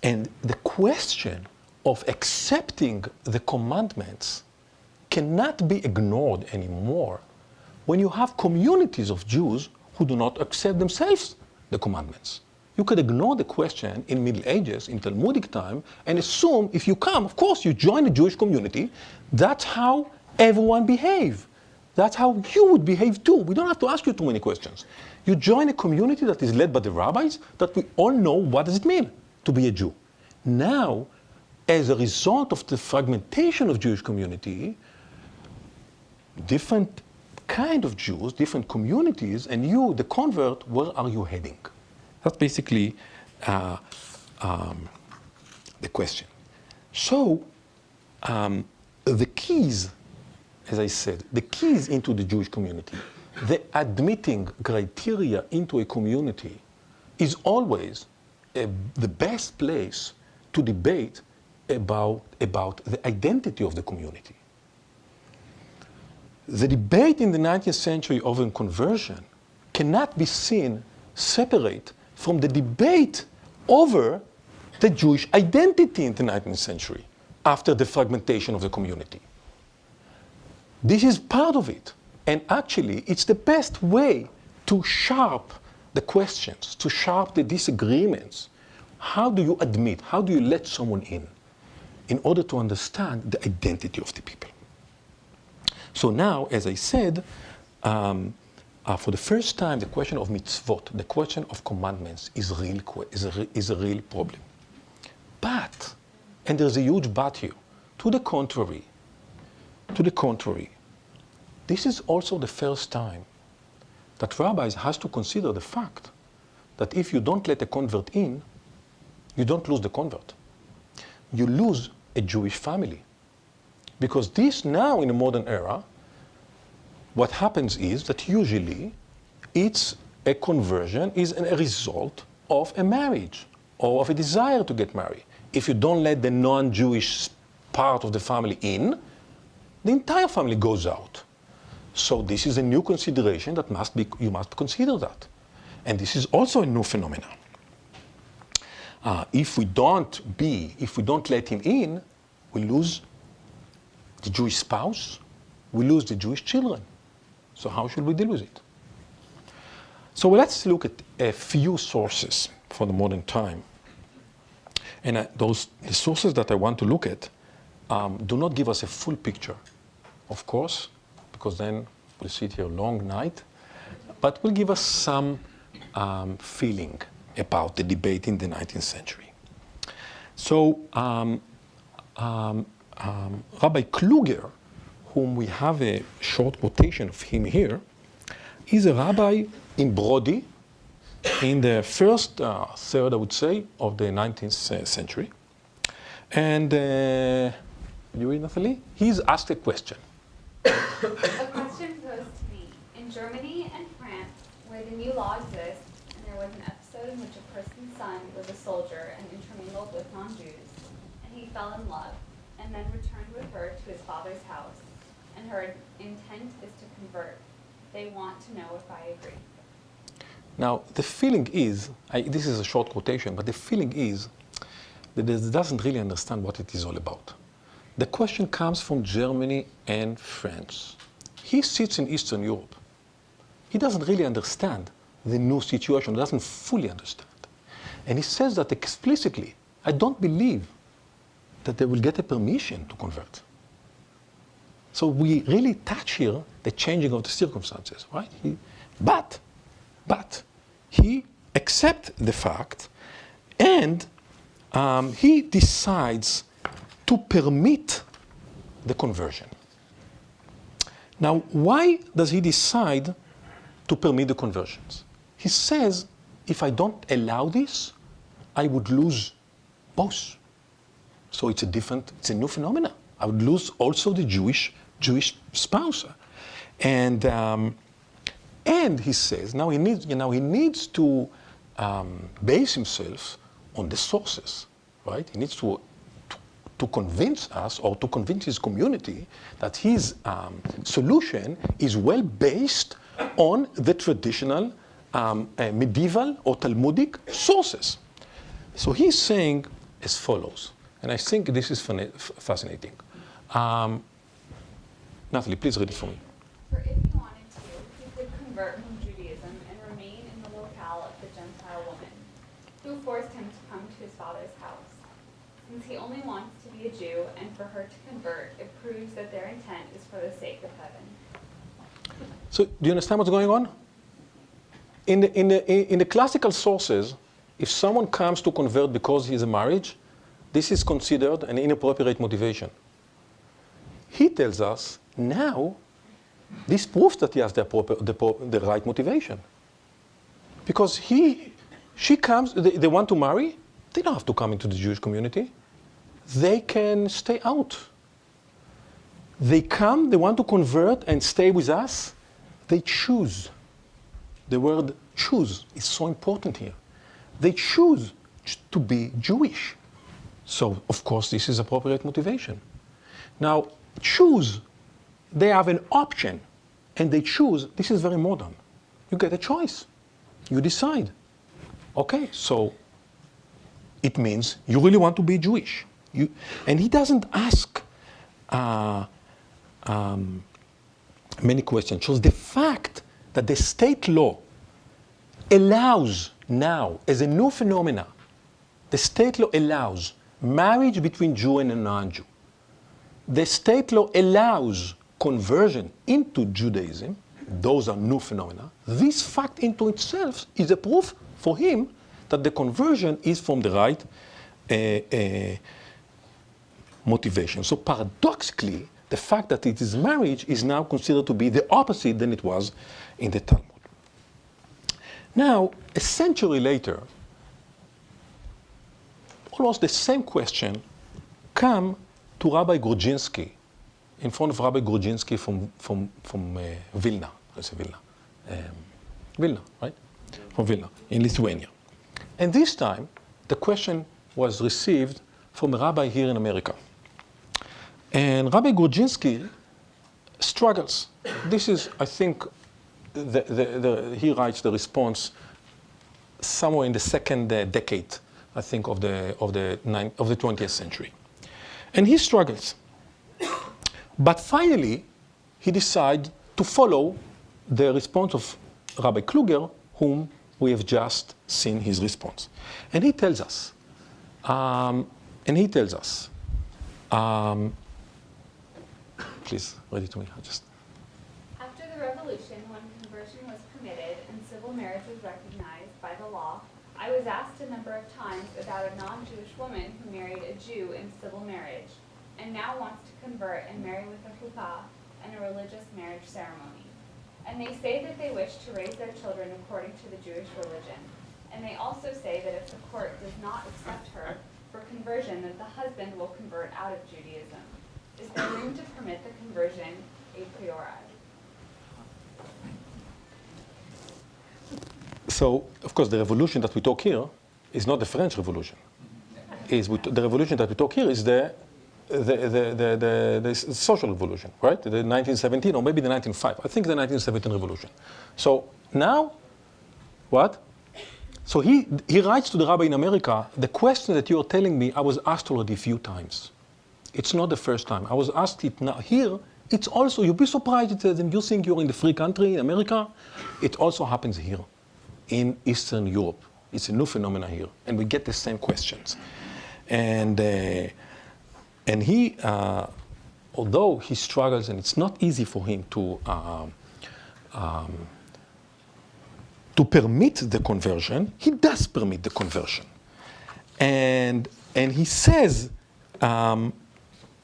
the question of accepting the commandments cannot be ignored anymore when you have communities of Jews who do not accept themselves the commandments. You could ignore the question in Middle Ages, in Talmudic time, and assume if you come, of course, you join the Jewish community. That's how everyone behaves. That's how you would behave too. We don't have to ask you too many questions. You join a community that is led by the rabbis, that we all know what does it mean to be a Jew. Now, as a result of the fragmentation of Jewish community, different kind of Jews, different communities, and you, the convert, where are you heading? That's basically the question. So, the keys, as I said, the keys into the Jewish community, the admitting criteria into a community is always the best place to debate about the identity of the community. The debate in the 19th century over conversion cannot be seen separate from the debate over the Jewish identity in the 19th century after the fragmentation of the community. This is part of it. And actually, it's the best way to sharp the questions, to sharp the disagreements. How do you admit, how do you let someone in order to understand the identity of the people? So now, as I said, for the first time, the question of mitzvot, the question of commandments is a real problem. But, and there's a huge but here, to the contrary, this is also the first time that rabbis has to consider the fact that if you don't let a convert in, you don't lose the convert. You lose a Jewish family. Because this now in the modern era, what happens is that usually it's a conversion is a result of a marriage or of a desire to get married. If you don't let the non-Jewish part of the family in, the entire family goes out. So this is a new consideration that you must consider that. And this is also a new phenomenon. If we don't let him in, we lose the Jewish spouse, we lose the Jewish children. So how should we deal with it? So let's look at a few sources for the modern time. And the sources that I want to look at do not give us a full picture, of course, because then we'll sit here a long night, but will give us some feeling about the debate in the 19th century. So Rabbi Kluger, whom we have a short quotation of him here, is a rabbi in Brody in the first third, I would say, of the 19th century. And you read, Nathalie? He's asked a question. A question posed to me. In Germany and France, where the new law exists, and there was an episode in which a person's son was a soldier and intermingled with non-Jews, and he fell in love, and then returned with her to his father's house, and her intent is to convert. They want to know if I agree. Now, the feeling is, this is a short quotation, but the feeling is that he doesn't really understand what it is all about. The question comes from Germany and France. He sits in Eastern Europe. He doesn't really understand the new situation, doesn't fully understand. And he says that explicitly, I don't believe that they will get a permission to convert. So we really touch here the changing of the circumstances, right? But he accepts the fact, and he decides to permit the conversion. Now, why does he decide to permit the conversions? He says, if I don't allow this, I would lose both. So it's a new phenomenon. I would lose also the Jewish spouse. And he says, now he needs to base himself on the sources, right? He needs to convince us or to convince his community that his solution is well based on the traditional medieval or Talmudic sources. So he's saying as follows, and I think this is fascinating. Natalie, please read it for me. For if he wanted to, he could convert from Judaism and remain in the locale of the Gentile woman, who forced him to come to his father's house. Since he only wants to be a Jew, and for her to convert, it proves that their intent is for the sake of heaven. So do you understand what's going on? In the classical sources, if someone comes to convert because he is a marriage, this is considered an inappropriate motivation. He tells us now, this proves that he has the right motivation. Because she comes, they want to marry, they don't have to come into the Jewish community. They can stay out. They come, they want to convert and stay with us, they choose. The word choose is so important here. They choose to be Jewish. So, of course, this is appropriate motivation. Now, choose, they have an option, and they choose, this is very modern. You get a choice. You decide. Okay, so it means you really want to be Jewish. And he doesn't ask many questions. So the fact that the state law allows now, as a new phenomena, the state law allows marriage between Jew and a non-Jew. The state law allows conversion into Judaism. Those are new phenomena. This fact into itself is a proof for him that the conversion is from the right motivation. So paradoxically, the fact that it is marriage is now considered to be the opposite than it was in the Talmud. Now, a century later, almost the same question come to Rabbi Grudzinski, in front of Rabbi Grudzinski from Vilna. I say Vilna. Vilna, right? From Vilna, in Lithuania. And this time, the question was received from a rabbi here in America. And Rabbi Grudzinski struggles. This is, I think, he writes the response somewhere in the second decade, I think, of the 20th century. And he struggles. But finally, he decides to follow the response of Rabbi Kluger, whom we have just seen his response. And he tells us, please read it to me. After the revolution, when conversion was permitted and civil marriage was recognized by the law, I was asked a number of times about a non-Jewish woman who married a Jew in civil marriage and now wants to convert and marry with a chuppah and a religious marriage ceremony. And they say that they wish to raise their children according to the Jewish religion. And they also say that if the court does not accept her for conversion, that the husband will convert out of Judaism. Is there room to permit the conversion a priori? So, of course, the revolution that we talk here is not the French Revolution. The revolution that we talk here is the social revolution, right? The 1917 or maybe the 1905. I think the 1917 revolution. So now, what? So he writes to the rabbi in America, the question that you're telling me, I was asked already a few times. It's not the first time. I was asked it now. Here, it's also, you'll be surprised that you think you're in the free country in America. It also happens here in Eastern Europe. It's a new phenomenon here. And we get the same questions. And he, although he struggles, and it's not easy for him to permit the conversion, he does permit the conversion. And he says,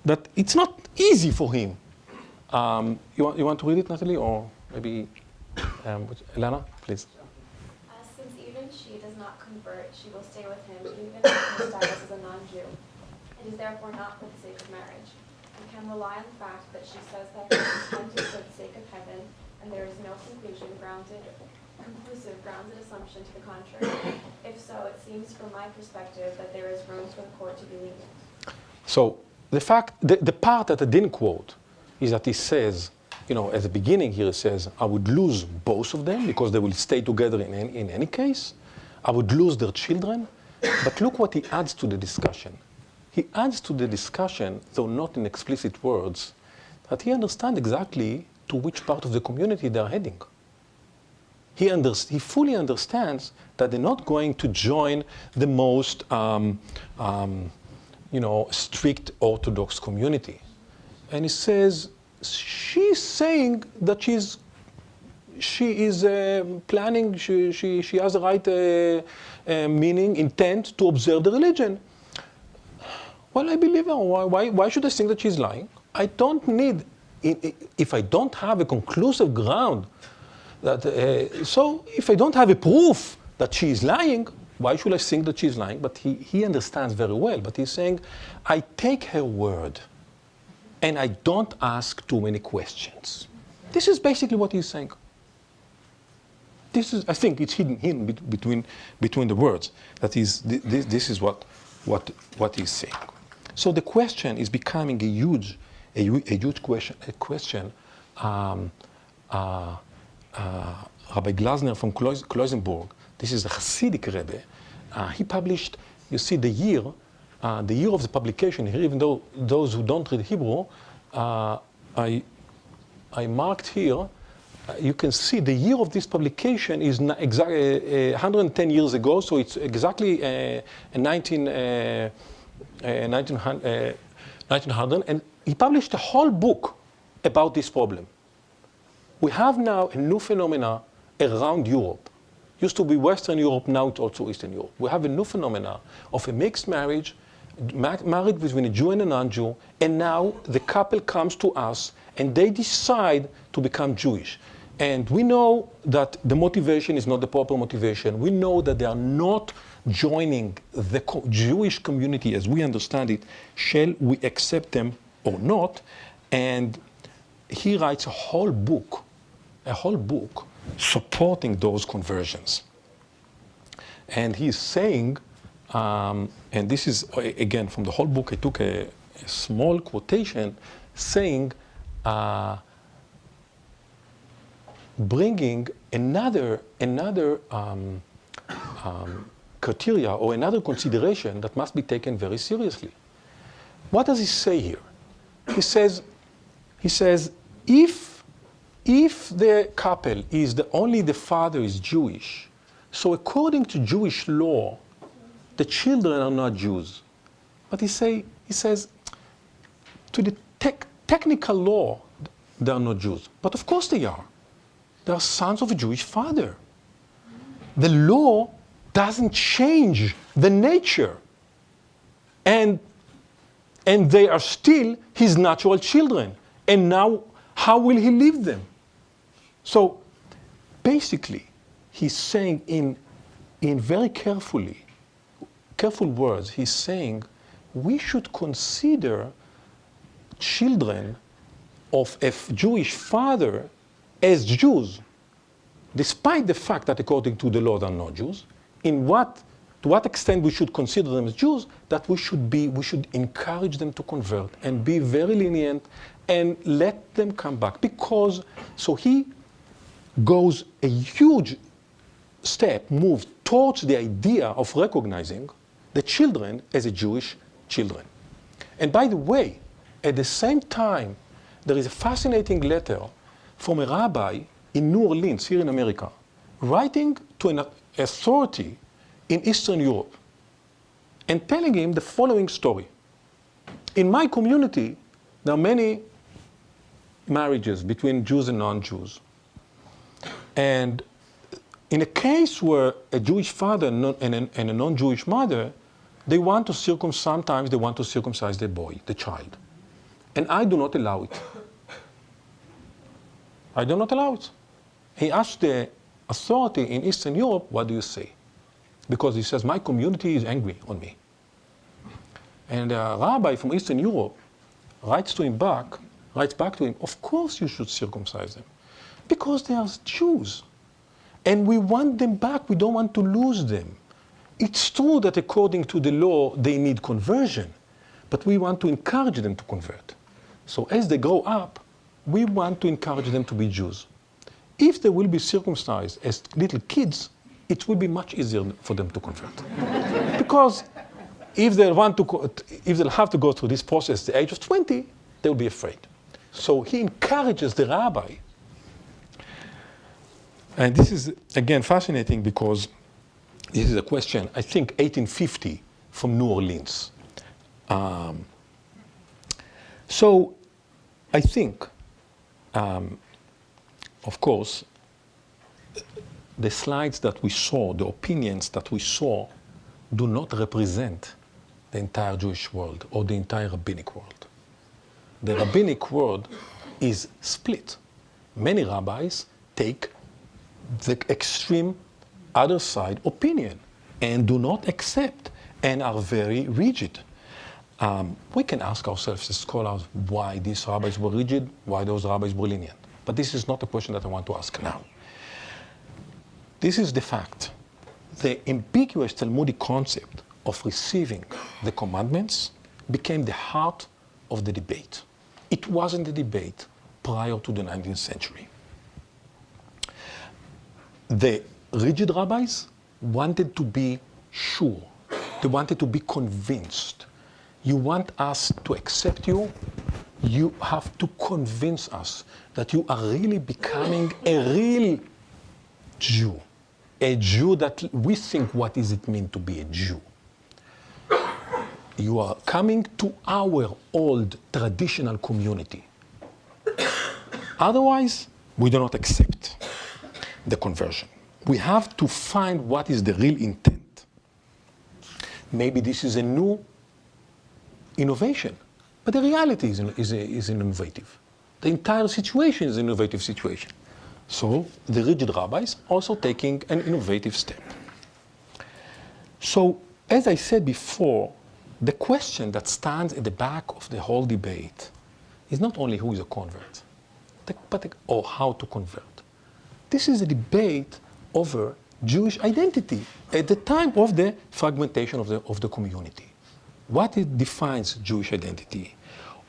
that it's not easy for him. You want to read it, Natalie, or maybe Elena, please. Since even she does not convert, she will stay with him, even if her status as a non-Jew. It is therefore not for the sake of marriage. You can rely on the fact that she says that her intent is for the sake of heaven, and there is no conclusive grounded assumption to the contrary. If so, it seems from my perspective that there is room for the court to be lenient. So the part that I didn't quote is that he says, at the beginning here it says, I would lose both of them because they will stay together in any case. I would lose their children. But look what he adds to the discussion. He adds to the discussion, though not in explicit words, that he understands exactly to which part of the community they're heading. He fully understands that they're not going to join the most strict Orthodox community. And he says, she's saying that she is planning, she has the right intent to observe the religion. Well, I believe her. Why should I think that she's lying? I don't need, if I don't have a conclusive ground, so if I don't have a proof that she is lying, why should I think that she's lying? But he understands very well. But he's saying, I take her word, and I don't ask too many questions. This is basically what he's saying. I think it's hidden between the words. That is, this is what he's saying. So the question is becoming a huge question. Rabbi Glasner from Kloisenburg, this is a Hasidic Rebbe, he published, you see the year of the publication here, even though those who don't read Hebrew, I marked here, you can see the year of this publication is exactly 110 years ago, so it's exactly 1900, and he published a whole book about this problem. We have now a new phenomena around Europe. Used to be Western Europe, now it's also Eastern Europe. We have a new phenomena of a mixed marriage, married between a Jew and a non-Jew, and now the couple comes to us and they decide to become Jewish. And we know that the motivation is not the proper motivation. We know that they are not joining the Jewish community as we understand it. Shall we accept them or not? And he writes a whole book supporting those conversions. And he's saying, and this is, again, from the whole book, I took a small quotation saying, bringing another criteria or another consideration that must be taken very seriously. What does he say here? He says, if the couple is only the father is Jewish, so according to Jewish law, the children are not Jews. But he says, to the technical law, they are not Jews. But of course they are. They are sons of a Jewish father. The law doesn't change the nature. And they are still his natural children. And now, how will he leave them? So, basically, he's saying in very careful words, he's saying we should consider children of a Jewish father as Jews, despite the fact that according to the law they are not Jews. To what extent we should consider them as Jews, that we should encourage them to convert and be very lenient and let them come back. So he goes a huge move towards the idea of recognizing the children as a Jewish children. And by the way, at the same time, there is a fascinating letter from a rabbi in New Orleans, here in America, writing to an authority in Eastern Europe and telling him the following story. In my community, there are many marriages between Jews and non-Jews. And in a case where a Jewish father and a non-Jewish mother, sometimes they want to circumcise the child. And I do not allow it. I do not allow it. He asked the authority in Eastern Europe, what do you say? Because he says, my community is angry on me. And a rabbi from Eastern Europe writes back to him, of course you should circumcise them. Because they are Jews. And we want them back, we don't want to lose them. It's true that according to the law, they need conversion, but we want to encourage them to convert. So as they grow up, we want to encourage them to be Jews. If they will be circumcised as little kids, it will be much easier for them to convert. Because if they'll have to go through this process at the age of 20, they'll be afraid. So he encourages the rabbi. And this is, again, fascinating because this is a question, I think, 1850 from New Orleans. So I think, of course, the slides that we saw, the opinions that we saw, do not represent the entire Jewish world or the entire rabbinic world. The rabbinic world is split. Many rabbis take the extreme other side opinion and do not accept and are very rigid. We can ask ourselves as scholars why these rabbis were rigid, why those rabbis were lenient. But this is not a question that I want to ask now. This is the fact. The ambiguous Talmudic concept of receiving the commandments became the heart of the debate. It wasn't a debate prior to the 19th century. The rigid rabbis wanted to be sure. They wanted to be convinced. You want us to accept you, you have to convince us that you are really becoming a real Jew. A Jew that we think, what does it mean to be a Jew? You are coming to our old traditional community. Otherwise, we do not accept the conversion. We have to find what is the real intent. Maybe this is a new innovation, but the reality is innovative. The entire situation is an innovative situation. So the rigid rabbis also taking an innovative step. So as I said before, the question that stands at the back of the whole debate is not only who is a convert, or how to convert. This is a debate over Jewish identity at the time of the fragmentation of the community. What it defines Jewish identity?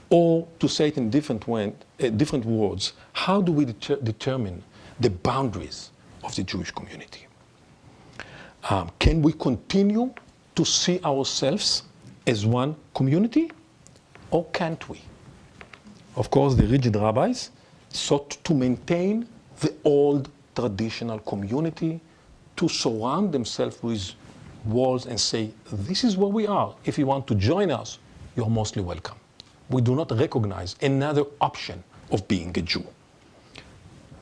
Or to say it in different words, how do we determine the boundaries of the Jewish community? Can we continue to see ourselves as one community, or can't we? Of course, the rigid rabbis sought to maintain the old traditional community, to surround themselves with walls and say, this is where we are. If you want to join us, you're mostly welcome. We do not recognize another option of being a Jew.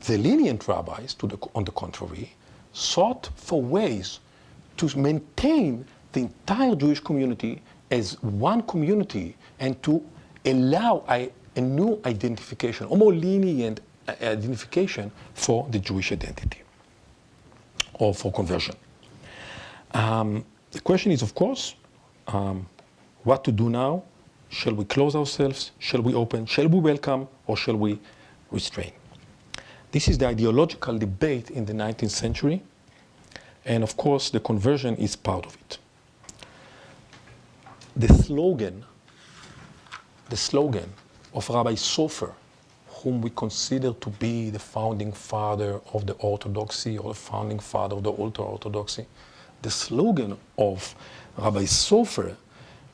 The lenient rabbis, on the contrary, sought for ways to maintain the entire Jewish community as one community and to allow a new identification, a more lenient identification for the Jewish identity or for conversion. The question is, of course, what to do now? Shall we close ourselves? Shall we open? Shall we welcome? Or shall we restrain? This is the ideological debate in the 19th century. And of course, the conversion is part of it. The slogan of Rabbi Sofer, whom we consider to be the founding father of the Orthodoxy or the founding father of the ultra-Orthodoxy, the slogan of Rabbi Sofer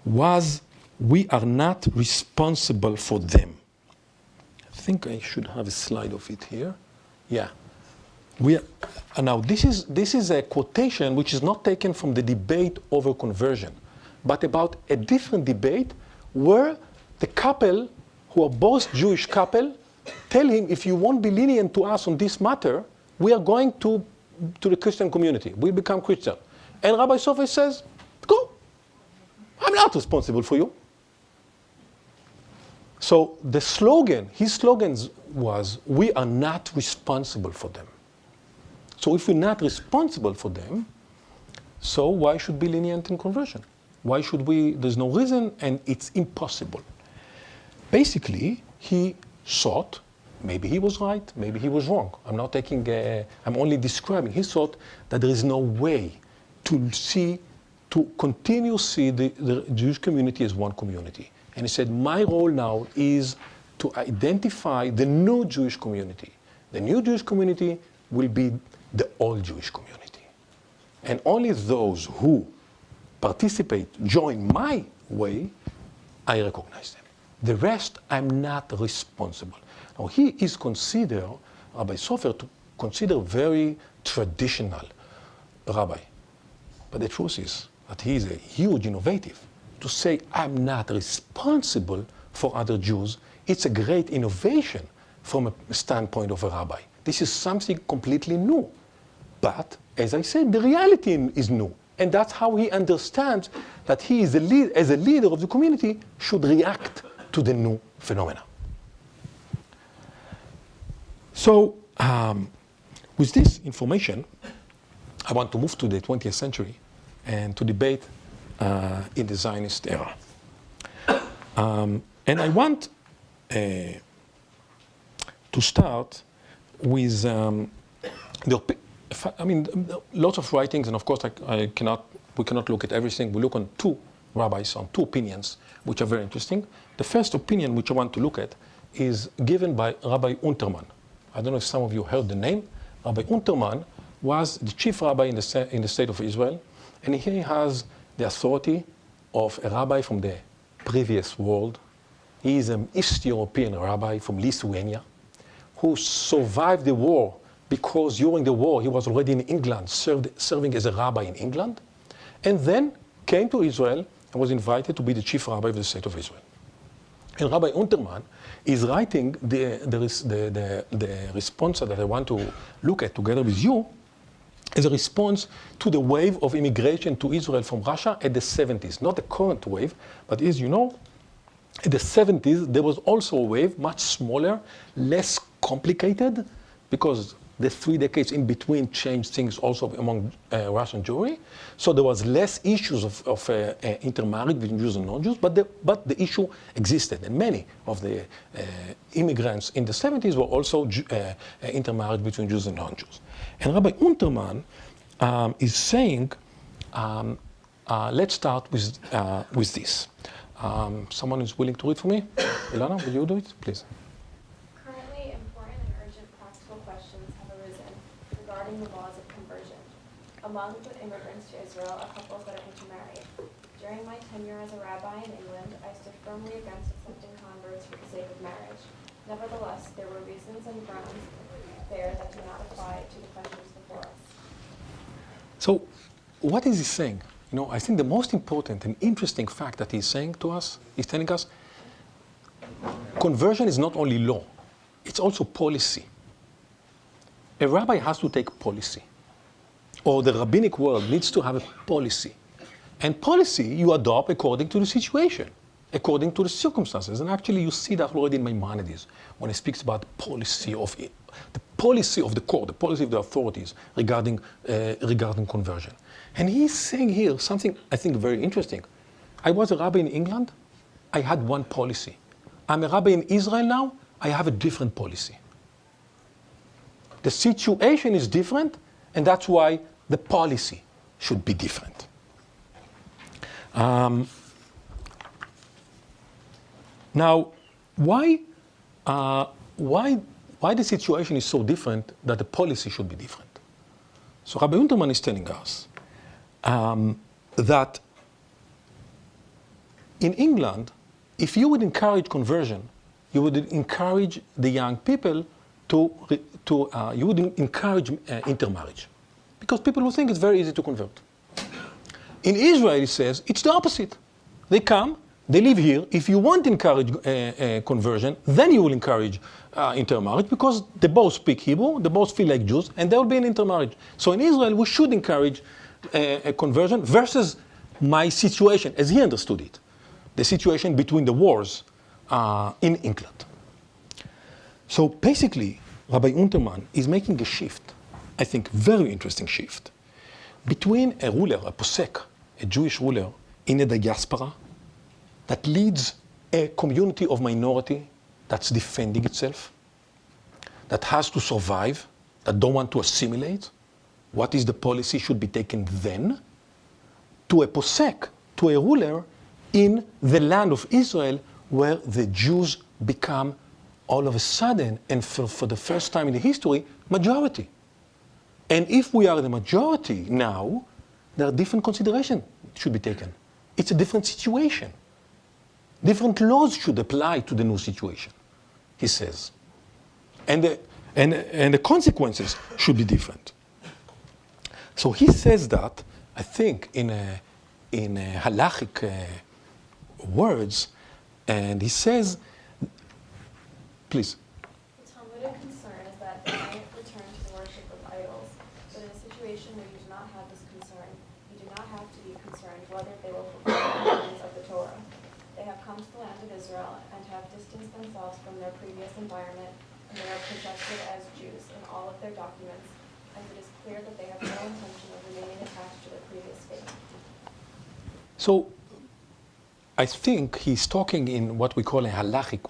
was, "We are not responsible for them." I think I should have a slide of it here. Yeah. Now, this is a quotation which is not taken from the debate over conversion, but about a different debate where the couple, who are both Jewish couple, tell him, if you won't be lenient to us on this matter, we are going to the Christian community. We become Christian. And Rabbi Sofer says, go. I'm not responsible for you. So the slogan, his slogans was, we are not responsible for them. So if we're not responsible for them, so why should be lenient in conversion? Why should we? There's no reason, and it's impossible. Basically, he thought, maybe he was right, maybe he was wrong. I'm not taking, I'm only describing. He thought that there is no way to continue to see the Jewish community as one community. And he said, my role now is to identify the new Jewish community. The new Jewish community will be the old Jewish community. And only those who participate, join my way, I recognize them. The rest, I'm not responsible. Now, he is considered, Rabbi Sofer, to consider very traditional rabbi. But the truth is that he is a huge innovative. To say, I'm not responsible for other Jews, it's a great innovation from a standpoint of a rabbi. This is something completely new. But, as I said, the reality is new. And that's how he understands that he is as a leader of the community should react to the new phenomena. So, with this information, I want to move to the 20th century and to debate in the Zionist era. And I want to start with lots of writings, and of course we cannot look at everything. We look on two rabbis, on two opinions, which are very interesting. The first opinion which I want to look at is given by Rabbi Unterman. I don't know if some of you heard the name. Rabbi Unterman was the chief rabbi in the state of Israel, and he has the authority of a rabbi from the previous world. He is an East European rabbi from Lithuania who survived the war because during the war he was already in England, serving as a rabbi in England, and then came to Israel and was invited to be the chief rabbi of the state of Israel. And Rabbi Unterman is writing the response that I want to look at together with you as a response to the wave of immigration to Israel from Russia at the 70s. Not the current wave, but as you know, in the 70s there was also a wave, much smaller, less complicated, because the 3 decades in between changed things also among Russian Jewry. So there was less issues of intermarriage between Jews and non-Jews, but the issue existed. And many of the immigrants in the 70s were also intermarried between Jews and non-Jews. And Rabbi Unterman is saying, let's start with this. Someone is willing to read for me? Ilana, will you do it, please? Currently, important and urgent practical questions have arisen regarding the laws of conversion. Among the immigrants to Israel are couples that are intermarried. During my tenure as a rabbi in England, I stood firmly against accepting converts for the sake of marriage. Nevertheless, there were reasons and grounds there that do not apply to the questions before us. So, what is he saying? You know, I think the most important and interesting fact that he's saying to us, he's telling us, conversion is not only law, it's also policy. A rabbi has to take policy, or the rabbinic world needs to have a policy. And policy you adopt according to the situation, according to the circumstances. And actually you see that already in Maimonides, when he speaks about policy of it, the policy of the court, the policy of the authorities regarding conversion. And he's saying here something I think very interesting. I was a rabbi in England, I had one policy. I'm a rabbi in Israel now, I have a different policy. The situation is different, and that's why the policy should be different. Now, why the situation is so different that the policy should be different? So Rabbi Unterman is telling us that in England, if you would encourage conversion, you would encourage the young people you would encourage intermarriage, because people will think it's very easy to convert. In Israel, it says it's the opposite. They come, they live here. If you want to encourage conversion, then you will encourage intermarriage, because they both speak Hebrew, they both feel like Jews, and there will be an intermarriage. So in Israel, we should encourage a conversion versus my situation, as he understood it. The situation between the wars in England. So basically, Rabbi Unterman is making a shift, I think very interesting shift, between a ruler, a posek, a Jewish ruler in a diaspora that leads a community of minority that's defending itself, that has to survive, that don't want to assimilate. What is the policy should be taken then? To a posek, to a ruler in the land of Israel where the Jews become all of a sudden, and for the first time in the history, majority. And if we are the majority now, there are different considerations should be taken. It's a different situation. Different laws should apply to the new situation, he says. And the consequences should be different. So he says that, I think, in halachic words, and he says, please. The Talmudic concern is that they might return to the worship of idols, but in a situation where you do not have this concern, you do not have to be concerned whether they will fulfill the commandments of the Torah. They have come to the land of Israel and have distanced themselves from their previous environment, and they are projected as Jews in all of their documents, and it is clear that they have no intention of remaining attached to their previous faith. So I think he's talking in what we call a halachic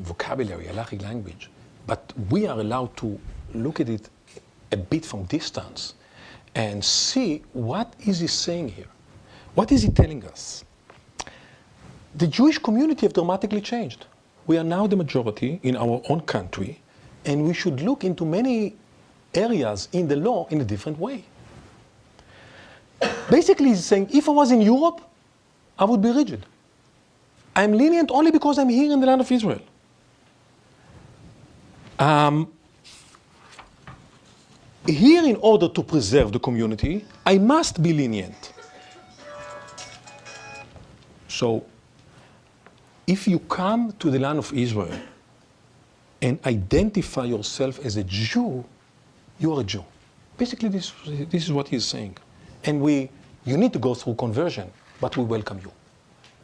vocabulary, halachic language, but we are allowed to look at it a bit from distance and see what is he saying here. What is he telling us? The Jewish community have dramatically changed. We are now the majority in our own country, and we should look into many areas in the law in a different way. Basically, he's saying, if I was in Europe, I would be rigid. I'm lenient only because I'm here in the land of Israel. Here, in order to preserve the community, I must be lenient. So, if you come to the land of Israel and identify yourself as a Jew, you are a Jew. Basically, this is what he's saying. And you need to go through conversion, but we welcome you.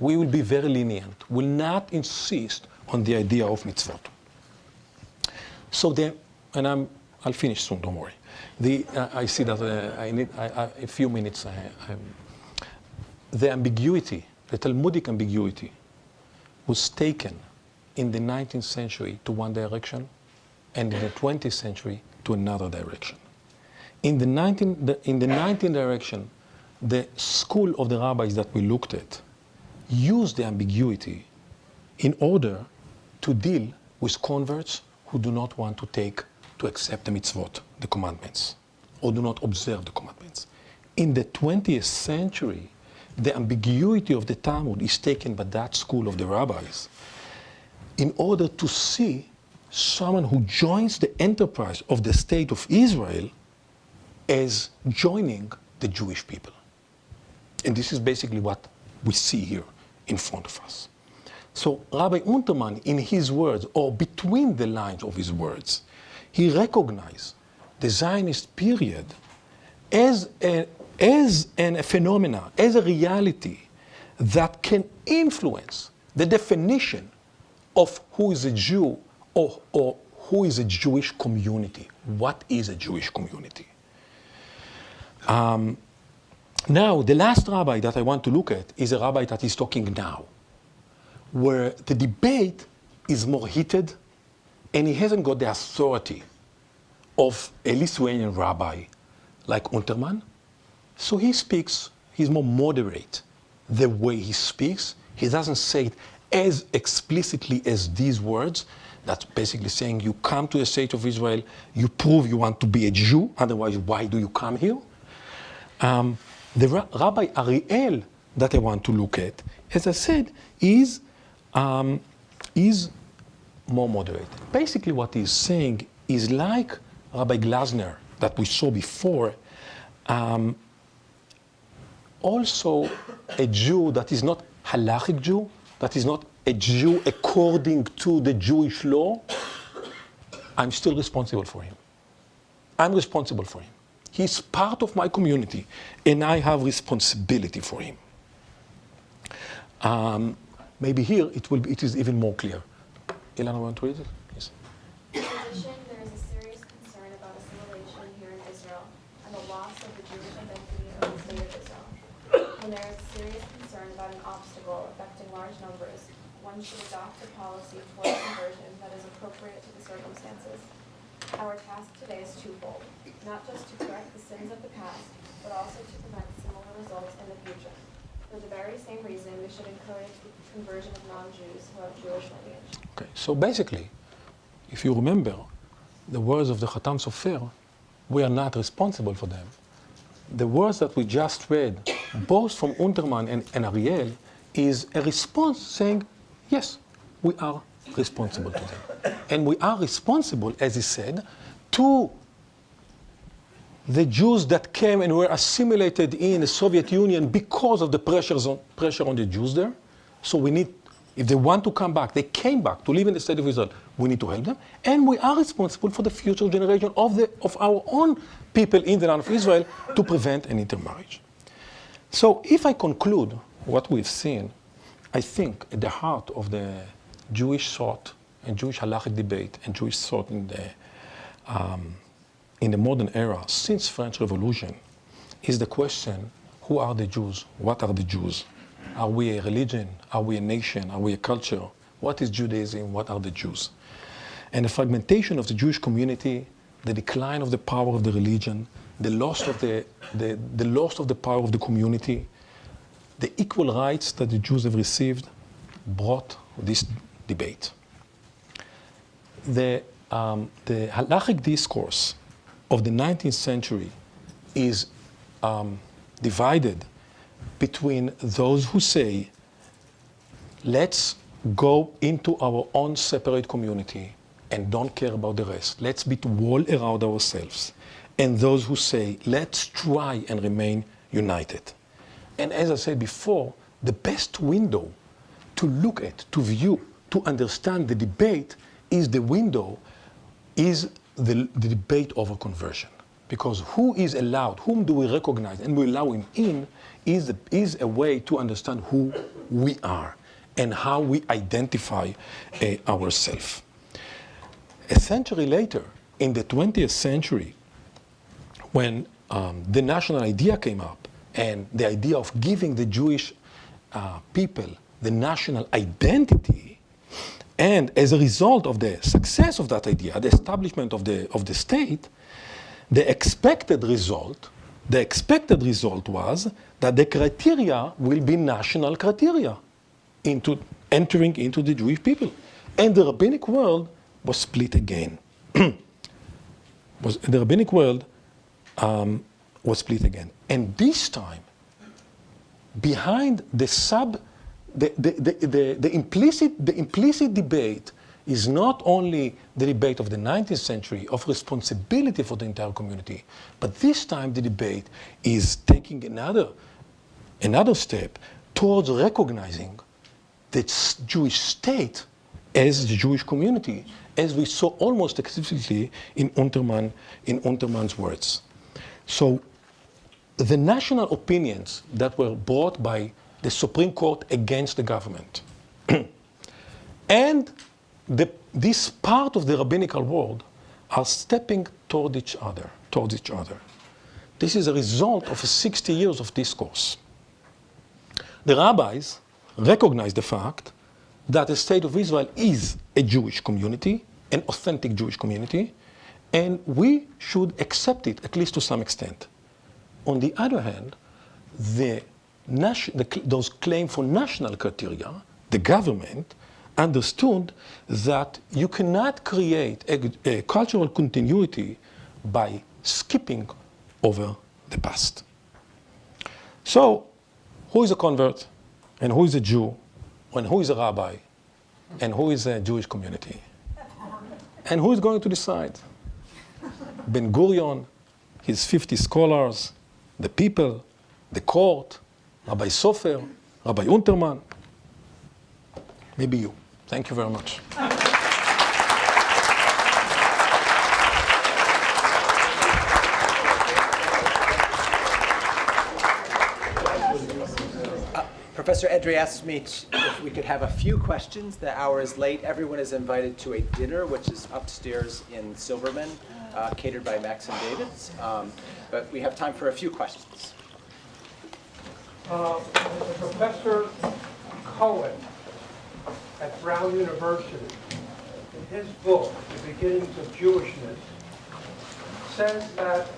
We will be very lenient, will not insist on the idea of mitzvot. So I'll finish soon, don't worry. I see that I need a few minutes. The ambiguity, the Talmudic ambiguity, was taken in the 19th century to one direction, and in the 20th century to another direction. In the 19th direction, the school of the rabbis that we looked at used the ambiguity in order to deal with converts who do not want to accept the mitzvot, the commandments, or do not observe the commandments. In the 20th century, the ambiguity of the Talmud is taken by that school of the rabbis in order to see someone who joins the enterprise of the state of Israel as joining the Jewish people. And this is basically what we see here in front of us. So Rabbi Unterman, in his words, or between the lines of his words, he recognized the Zionist period as a phenomena, as a reality that can influence the definition of who is a Jew or who is a Jewish community. What is a Jewish community? Now, the last rabbi that I want to look at is a rabbi that is talking now, where the debate is more heated, and he hasn't got the authority of a Lithuanian rabbi like Unterman. So he speaks, he's more moderate the way he speaks. He doesn't say it as explicitly as these words. That's basically saying you come to the state of Israel, you prove you want to be a Jew, otherwise why do you come here? The Rabbi Ariel that I want to look at, as I said, is more moderate. Basically what he's saying is like Rabbi Glasner that we saw before, also a Jew that is not halachic Jew, that is not a Jew according to the Jewish law, I'm still responsible for him. I'm responsible for him. He's part of my community, and I have responsibility for him. maybe here it is even more clear. Ilana, want to read it? Please. In addition, there is a serious concern about assimilation here in Israel and the loss of the Jewish identity of the state of Israel. When there is serious concern about an obstacle affecting large numbers, one should adopt a policy towards conversion that is appropriate to the circumstances. Our task today is twofold, not just to correct the sins of the past, but also to prevent similar results in the future. For the very same reason, we should encourage the conversion of non-Jews who have Jewish lineage. Okay, so basically, if you remember the words of the Khatam Sofer, we are not responsible for them. The words that we just read, both from Unterman and Ariel, is a response saying, yes, we are responsible to them. And we are responsible, as he said, to the Jews that came and were assimilated in the Soviet Union because of the pressure on the Jews there. So we need, if they want to come back, they came back to live in the state of Israel, we need to help them. And we are responsible for the future generation of our own people in the land of Israel to prevent an intermarriage. So if I conclude what we've seen, I think at the heart of the Jewish thought and Jewish halachic debate and Jewish thought in the modern era since French Revolution is the question, who are the Jews? What are the Jews? Are we a religion? Are we a nation? Are we a culture? What is Judaism? What are the Jews? And the fragmentation of the Jewish community, the decline of the power of the religion, the loss of the power of the community, the equal rights that the Jews have received brought this debate. The halachic discourse of the 19th century is divided between those who say, let's go into our own separate community and don't care about the rest. Let's build a wall around ourselves. And those who say, let's try and remain united. And as I said before, the best window to look at, to view, to understand the debate is the debate over conversion. Because who is allowed, whom do we recognize and we allow him in is a way to understand who we are and how we identify ourselves. A century later, in the 20th century, when the national idea came up and the idea of giving the Jewish people the national identity, and as a result of the success of that idea, the establishment of the state, the expected result was that the criteria will be national criteria entering into the Jewish people. And the rabbinic world was split again. The rabbinic world was split again. And this time, behind the implicit debate is not only the debate of the 19th century of responsibility for the entire community, but this time the debate is taking another step towards recognizing the Jewish state as the Jewish community, as we saw almost explicitly in Unterman's words. So the national opinions that were brought by the Supreme Court against the government and this part of the rabbinical world are stepping toward each other. This is a result of 60 years of discourse. The rabbis recognize the fact that the state of Israel is a Jewish community, an authentic Jewish community, and we should accept it, at least to some extent. On the other hand, those claims for national criteria, the government understood that you cannot create a cultural continuity by skipping over the past. So, who is a convert, and who is a Jew, and who is a rabbi, and who is a Jewish community? And who is going to decide? Ben Gurion, his 50 scholars, the people, the court, Rabbi Sofer, Rabbi Unterman, maybe you. Thank you very much. Professor Edrei asked me if we could have a few questions. The hour is late. Everyone is invited to a dinner, which is upstairs in Silverman, catered by Max and David's. But we have time for a few questions. Professor Cohen at Brown University, in his book, The Beginnings of Jewishness, says that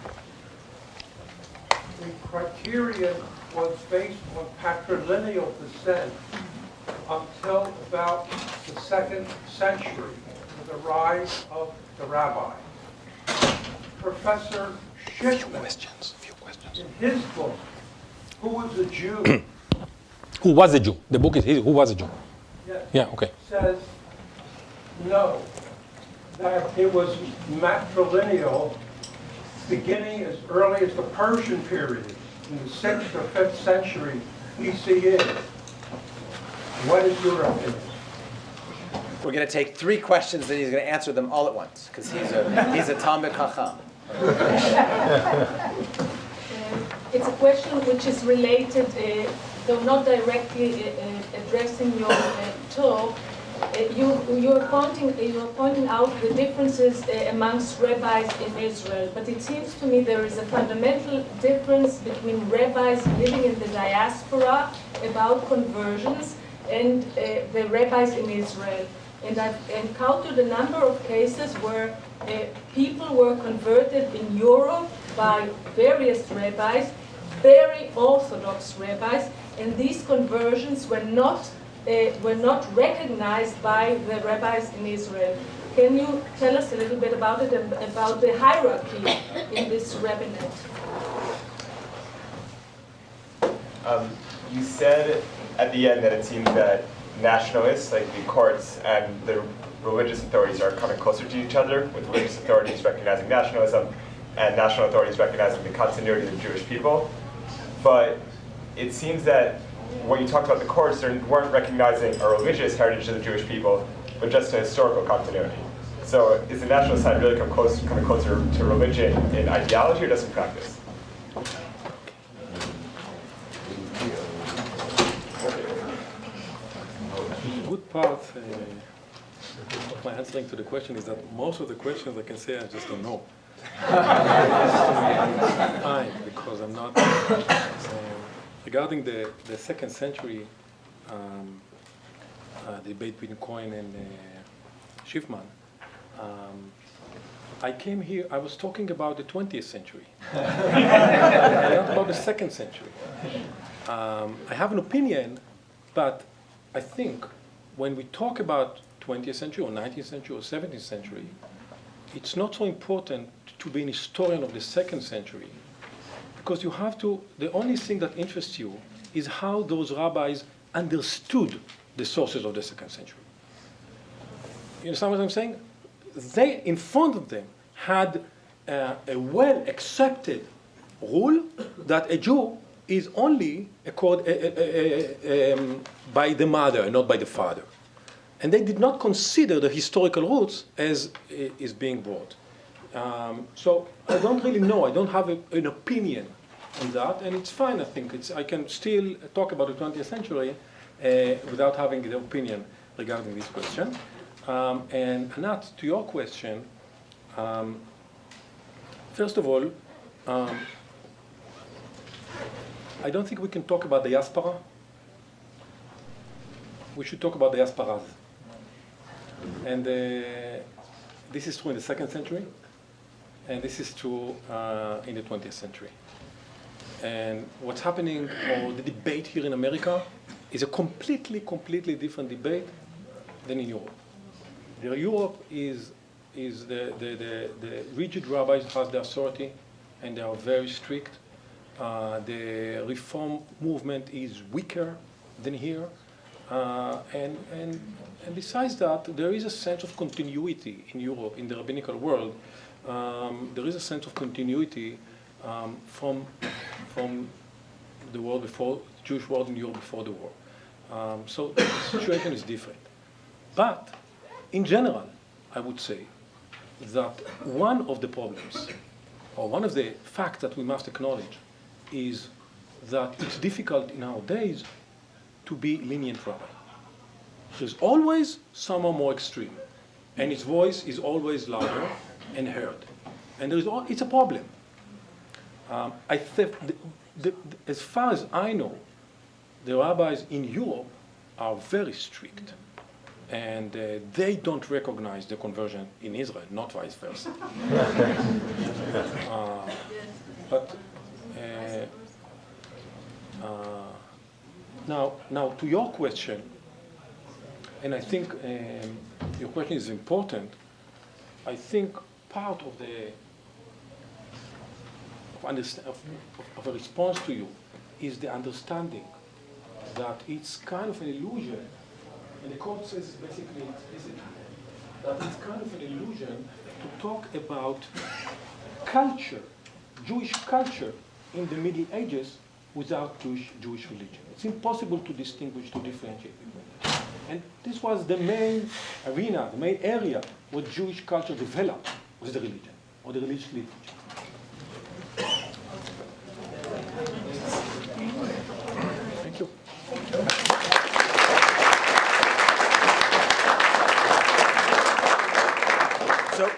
the criterion was based on patrilineal descent until about the 2nd century, with the rise of the rabbi. Professor Schiffman, in his book, Who Was a Jew? Who was a Jew? The book is Who Was a Jew? Yes, Yeah, okay. says no, that it was matrilineal beginning as early as the Persian period, in the 6th or 5th century BCE. What is your opinion? We're going to take 3 questions, and he's going to answer them all at once, because he's a Talmud Chacham. It's a question which is related, though not directly addressing your talk. You're pointing out the differences amongst rabbis in Israel, but it seems to me there is a fundamental difference between rabbis living in the diaspora about conversions and the rabbis in Israel. And I've encountered a number of cases where people were converted in Europe by various rabbis, very orthodox rabbis, and these conversions were not recognized by the rabbis in Israel. Can you tell us a little bit about it and about the hierarchy in this rabbinate? You said at the end that it seems that nationalists, like the courts and the religious authorities, are coming closer to each other, with religious authorities recognizing nationalism and national authorities recognizing the continuity of the Jewish people. But it seems that when you talk about the courts, they weren't recognizing a religious heritage of the Jewish people, but just a historical continuity. So is the national side really coming closer to religion in ideology or just in practice? The good part of my answering to the question is that most of the questions I can say I just don't know. Fine, because I'm not. Regarding the 2nd century debate between Cohen and Schiffman, I came here, I was talking about the 20th century, not about the 2nd century. I have an opinion, but I think when we talk about 20th century or 19th century or 17th century, it's not so important to be an historian of the 2nd century, because you have to, the only thing that interests you is how those rabbis understood the sources of the 2nd century. You understand what I'm saying? They, in front of them, had a well-accepted rule that a Jew is only by the mother, not by the father. And they did not consider the historical roots as is being brought. So I don't really know. I don't have an opinion on that, and it's fine. I think I can still talk about the 20th century without having an opinion regarding this question. And Anat, to your question, first of all, I don't think we can talk about diaspora. We should talk about diasporas. And this is true in the 2nd century, and this is true in the 20th century. And what's happening, or the debate here in America, is a completely different debate than in Europe. Europe is the rigid rabbis has the authority, and they are very strict. The reform movement is weaker than here. And besides that, there is a sense of continuity in Europe, in the rabbinical world. There is a sense of continuity from the world before, Jewish world in Europe before the war. So the situation is different. But in general, I would say that one of the problems, or one of the facts that we must acknowledge, is that it's difficult nowadays to be lenient rabbi. There's always someone more extreme, and his voice is always louder and heard. And it's a problem. I think as far as I know, the rabbis in Europe are very strict, and they don't recognize the conversion in Israel, not vice versa. Now to your question, and I think your question is important. I think part of a response to you is the understanding that it's kind of an illusion, and the court says basically that it's kind of an illusion to talk about culture, Jewish culture in the Middle Ages without Jewish religion. It's impossible to distinguish, to differentiate between them. And this was the main arena, the main area where Jewish culture developed, was the religion, or the religious literature. Thank you. So